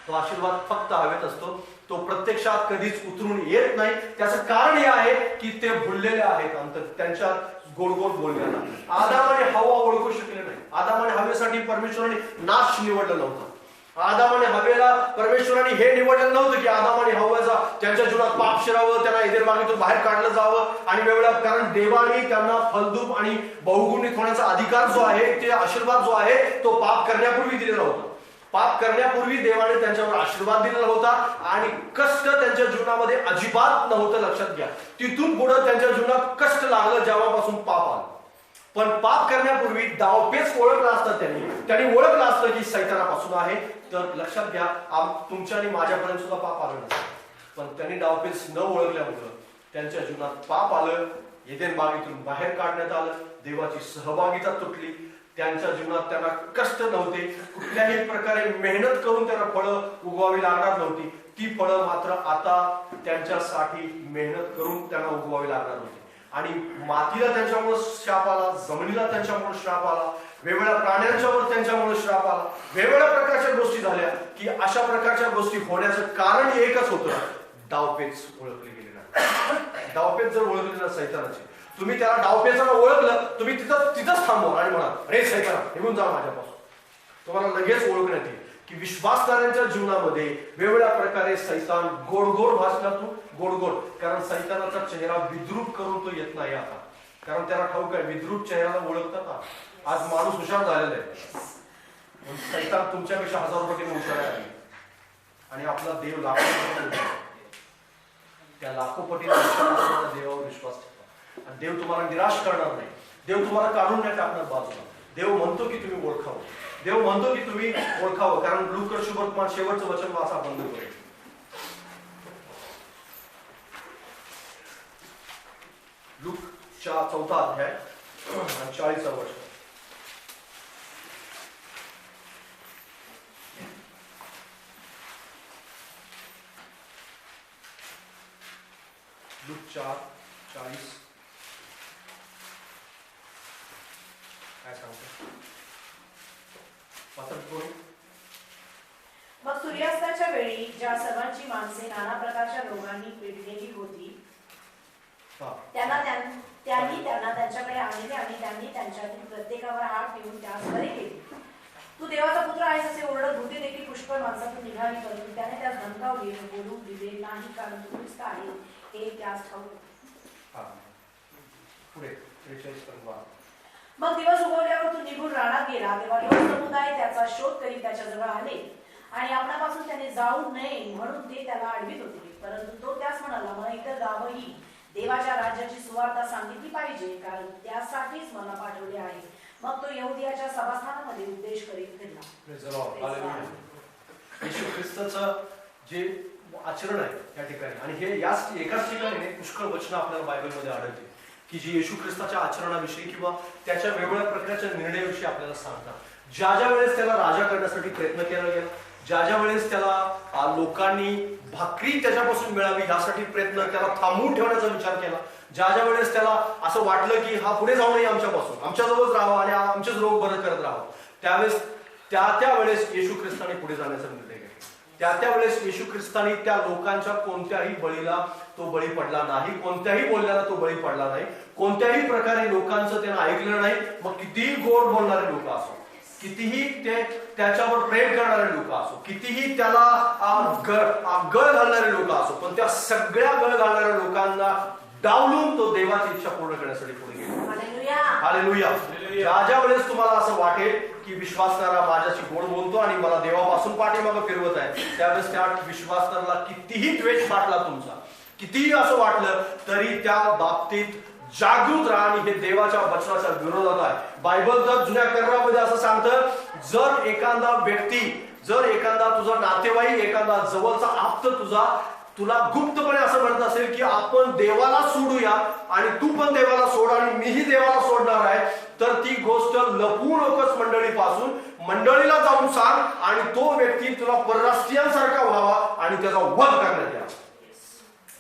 तो आशीर्वाद फक्त हवेत असतो, तो प्रत्यक्षात कधीच उतरून येत नाही. त्याचं कारण हे आहे की ते भुललेले आहेत अंतर त्यांच्या गोड गोड बोलण्याला. आदाम आणि हवा ओळखू शकले नाही. आदाम आणि हवेसाठी परमेश्वराने नाश निवडलं नव्हतं. आदाम आणि हवेला परमेश्वराने हे निवडलं नव्हतं की आदाम आणि हव्वाचा त्यांच्या जीवनात पाप शिरावं, त्यांना एदेरबागेतून बाहेर काढलं जावं आणि वेगवेगळ्या. कारण देवाने त्यांना फलद्रूप आणि बहुगुणित होण्याचा अधिकार जो आहे, ते आशीर्वाद जो आहे तो पाप करण्यापूर्वी दिलेला होता. पाप करण्यापूर्वी देवाने त्यांच्यावर आशीर्वाद दिलेला होता आणि कष्ट त्यांच्या जीवनामध्ये अजिबात नव्हतं. लक्षात घ्या, तिथून पुढे त्यांच्या जीवनात कष्ट लागलं जेव्हापासून पाप आलं. पण पाप करण्यापूर्वी डावपेच ओळखला असता त्यांनी ओळखलं असतं की सैतानापासून आहे. तर लक्षात घ्या, तुमच्या आणि माझ्यापर्यंत सुद्धा पाप आलं नसतं. पण त्यांनी डावपेच न ओळखल्यामुळं त्यांच्या जीवनात पाप आलं. एदेन बागेतून बाहेर काढण्यात आलं. देवाची सहभागिता तुटली. त्यांच्या जीवनात त्यांना कष्ट नव्हते. कुठल्याही प्रकारे मेहनत करून त्यांना फळं उगवावी लागणार नव्हती. ती फळं मात्र आता त्यांच्यासाठी मेहनत करून त्यांना उगवावी लागणार होती. आणि मातीला त्यांच्यामुळे श्राप आला, जमिनीला त्यांच्यामुळे श्राप आला, वेगवेगळ्या प्राण्यांच्यावर त्यांच्यामुळे श्राप आला. वेगवेगळ्या प्रकारच्या गोष्टी झाल्या की अशा प्रकारच्या गोष्टी होण्याचं कारण एकच होतं, डावपेच ओळखले गेले नाही. डावपेच जर ओळखले ना सैतानाचे, तुम्ही त्याला डावपेचाला ओळखलं, तुम्ही तिथंच थांबवा आणि म्हणा, अरे सैताना निघून जा माझ्यापासून. तुम्हाला लगेच ओळखण्यात येईल की विश्वासकारांच्या जीवनामध्ये वेगवेगळ्या प्रकारे सैतान गोड भाषणातून गोड, कारण सैतानाचा चेहरा विद्रूप करून तो येत नाही आता. कारण त्याला ठाऊक आहे विद्रूप चेहऱ्याला ओळखतात. आज माणूस हुशार झालेला आहे. सैतान तुमच्यापेक्षा 1000 पटीने हुशार आहे. आणि आपला देव लाखो, त्या लाखो पटीने देवावर विश्वास ठेवा. आणि देव तुम्हाला निराश करणार नाही. देव तुम्हाला काढून नाही टाकणार बाजूला. देव म्हणतो की तुम्ही ओळखावं. देव म्हणतो की तुम्ही ओळखावं. कारण लूका शुभवर्तमान शेवटचं वचन वाचा बंद करेल. लूकच्या 4था अध्याय आणि 40वा वचन. लूक 4:40 काय सांगतो? मग सूर्यास्ताच्या वेळी ज्या सर्वांची माणसे नाना प्रकारच्या रोगांनी पीडलेली होती त्यांनी त्यांना त्यांच्याकडे आणले आणि त्यांनी त्यांच्यातील प्रत्येकावर हात ठेवून त्यास बरे केले. तू देवाचा पुत्र आहेस असे ओरडत भूते देखील पुष्कळ माणसातून निघाली, परंतु त्याने त्यास धमकावले व बोलू दिले नाही, कारण तू ख्रिस्त आहे हे त्यास ठाऊक. मग दिवस उगवल्यावर तू निघून रानात गेला, तेव्हा लोकसमुदाय त्याचा शोध करीत त्याच्याजवळ आले आणि आपणापासून त्याने जाऊ नये म्हणून ते त्याला अडवित होते. परंतु तो त्यास म्हणाला, मला इतर गावही देवाच्या राज्याची सुवार्ता सांगितली पाहिजे, कारण त्यासाठीच मला पाठवले आहे. मग तो यहुदियाच्या सभास्थानामध्ये उपदेश करीत फिरला. येशू ख्रिस्ताचं जे आचरण आहे त्या ठिकाणी, आणि हे याच एकाच ठिकाणी पुष्कळ वचनं आपल्याला बायबलमध्ये आढळते की जी येशू ख्रिस्ताच्या आचरणाविषयी किंवा त्याच्या वेगवेगळ्या प्रकारच्या निर्णयाविषयी आपल्याला सांगतात. ज्या वेळेस त्याला राजा करण्यासाठी प्रयत्न केला गेला, ज्या वेळेस त्याला लोकांनी भाकरी त्याच्यापासून मिळावी यासाठी प्रयत्न, त्याला थांबवून ठेवण्याचा विचार केला, ज्या वेळेस त्याला असं वाटलं की हा पुढे जाऊ नये आमच्यापासून, आमच्याजवळच राहावा आणि आमचेच रोग बरे करत राहावं, त्यावेळेस त्यावेळेस येशू ख्रिस्ताने पुढे जाण्याचा निर्णय घेतला. त्यावेळेस येशू ख्रिस्ताने त्या लोकांच्या कोणत्याही बळीला तो बळी पडला नाही, कोणत्याही बोलण्याला तो बळी पडला नाही, कोणत्याही प्रकारे लोकांचं त्यानं ऐकलं नाही. मग कितीही गोड बोलणारे लोक असो, कितीही ते त्याच्यावर प्रेम करणारे लोक असो, कितीही त्याला गळ घालणारे लोक असो, पण त्या सगळ्या गळ घालणाऱ्या लोकांना डावलून तो देवाची इच्छा पूर्ण करण्यासाठी पुढे गेला. हालेलुया. ज्या वेळेस तुम्हाला असं वाटेल की विश्वासणारा माझ्याशी गोड बोलतो आणि मला देवापासून पाठीमागं फिरवत आहे, त्यावेळेस त्या विश्वासणाऱ्याला कितीही द्वेष वाटला तुमचा, कितीही असं वाटलं तरी त्या बाबतीत जागृत राहा आणि हे देवाच्या वचनाच्या विरोधात आहे. बायबल तर जुन्या करारामध्ये असं सांगतं, जर एखादा तुझा नातेवाईक, एखादा जवळचा आप्त तुला गुप्तपणे असं म्हणत असेल की आपण देवाला सोडूया आणि तू पण देवाला सोड आणि मीही देवाला सोडणार आहे, तर ती गोष्ट लपवू नकोस मंडळीपासून, मंडळीला जाऊन सांग आणि तो व्यक्ती तुला परराष्ट्रीयांसारखा व्हावा आणि त्याचा वध करण्यात यावा.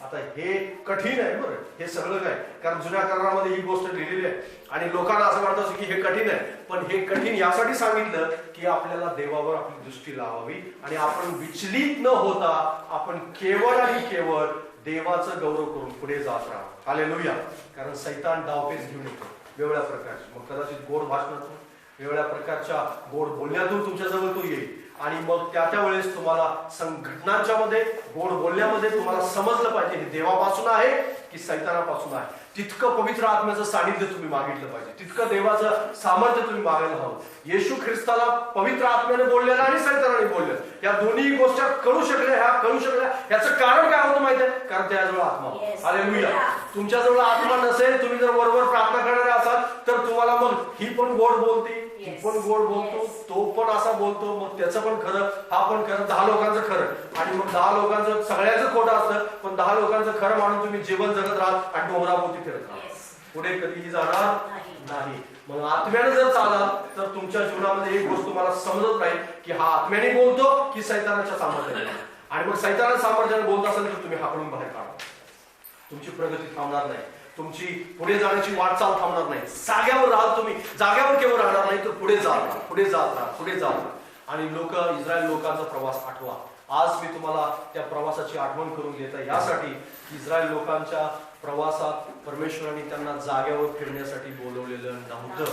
आता हे कठीण आहे बरं, हे सगळं काय, कारण जुन्या करारामध्ये ही गोष्ट लिहिलेली आहे आणि लोकांना असं वाटतं की हे कठीण आहे, पण हे कठीण यासाठी सांगितलं की आपल्याला देवावर आपली दृष्टी लावावी आणि आपण विचलित न होता आपण केवळ आणि केवळ देवाचं गौरव करून पुढे जात राहा. हालेलुया. कारण सैतान डावपेच घेऊन येतो वेगवेगळ्या प्रकारचे, मग कदाचित गोड भाषणातून, वेगवेगळ्या प्रकारच्या गोड बोलण्यातून तुमच्याजवळ तो येईल आणि मग त्या वेळेस तुम्हाला संघटनांच्या मध्ये गोड बोलण्यामध्ये तुम्हाला समजलं पाहिजे हे देवापासून आहे की सैतानापासून आहे. तितकं पवित्र आत्म्याचं सानिध्य तुम्ही मागितलं पाहिजे, तितकं देवाचं सामर्थ्य तुम्ही मागायला हवं. येशू ख्रिस्ताला पवित्र आत्म्याने बोललेलं आणि सैतानाने बोललेलं या दोन्ही गोष्टी कळू शकल्या याचं कारण काय होतं माहिती आहे? कारण त्याजवळ आत्मा. हालेलुया. तुमच्याजवळ आत्मा नसेल, तुम्ही जर वरवर प्रार्थना करणारे असाल तर तुम्हाला मग ही पण गोड बोलते, ही पण गोड बोलतो, तो पण असा बोलतो, मग त्याचं पण खरं, हा पण खरं, 10 लोकांचं खरं आणि मग 10 लोकांचं सगळ्याचं खोटं असतं, पण 10 लोकांचं खरं मानून तुम्ही जीवन जगत राहाल आणि डोंगराभोवती फिरत राहाल, पुढे कधीही जाणार नाही. मग आत्म्याने जर चालाल तर तुमच्या जीवनामध्ये एक गोष्ट तुम्हाला समजत राहील की हा आत्म्याने बोलतो की सैतानाच्या सामर्थ्याने. आणि मग सैतानाच्या सामर्थ्याने बोलत असेल तर तुम्ही हाकलून बाहेर काढा. तुमची प्रगती थांबणार नाही, तुमची पुढे जाण्याची वाटचाल थांबणार नाही. जाग्यावर राहाल तुम्ही, जाग्यावर केवळ राहणार नाही तर पुढे जात राहा. आणि इस्रायल लोकांचा प्रवास आठवा. आज मी तुम्हाला त्या प्रवासाची आठवण करून देता यासाठी इस्रायल लोकांच्या प्रवासात परमेश्वराने त्यांना जाग्यावर फिरण्यासाठी बोलवलेलं नव्हतं,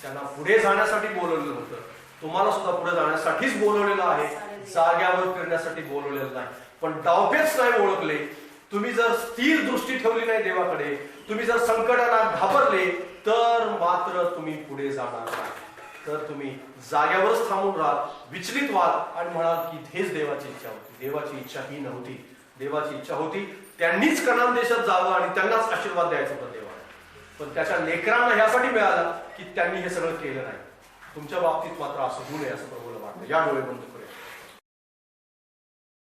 त्यांना पुढे जाण्यासाठी बोलवलेलं होतं. तुम्हाला सुद्धा पुढे जाण्यासाठीच बोलवलेलं आहे, जाग्यावर फिरण्यासाठी बोलवलेलं नाही. पण डावपेच नाही ओळखले, तुम्ही जर स्थिर दृष्टी ठेवली नाही देवाकडे, तुम्ही जर संकटांना घाबरले तर मात्र तुम्ही पुढे जाणार नाही, तर तुम्ही जाग्यावरच थांबून राहाल, विचलित व्हाल आणि म्हणाल की हेच देवाची इच्छा होती. देवाची इच्छा ही नव्हती. देवाची इच्छा होती त्यांनीच कनान देशात जावं आणि त्यांनाच आशीर्वाद द्यायचा होता देवाने. पण त्याच्या लेकरांना ह्यासाठी मिळाला की त्यांनी हे सगळं केलं नाही. तुमच्या बाबतीत मात्र असं होऊ नये असं प्रभूला वाटतं. या डोळे बंद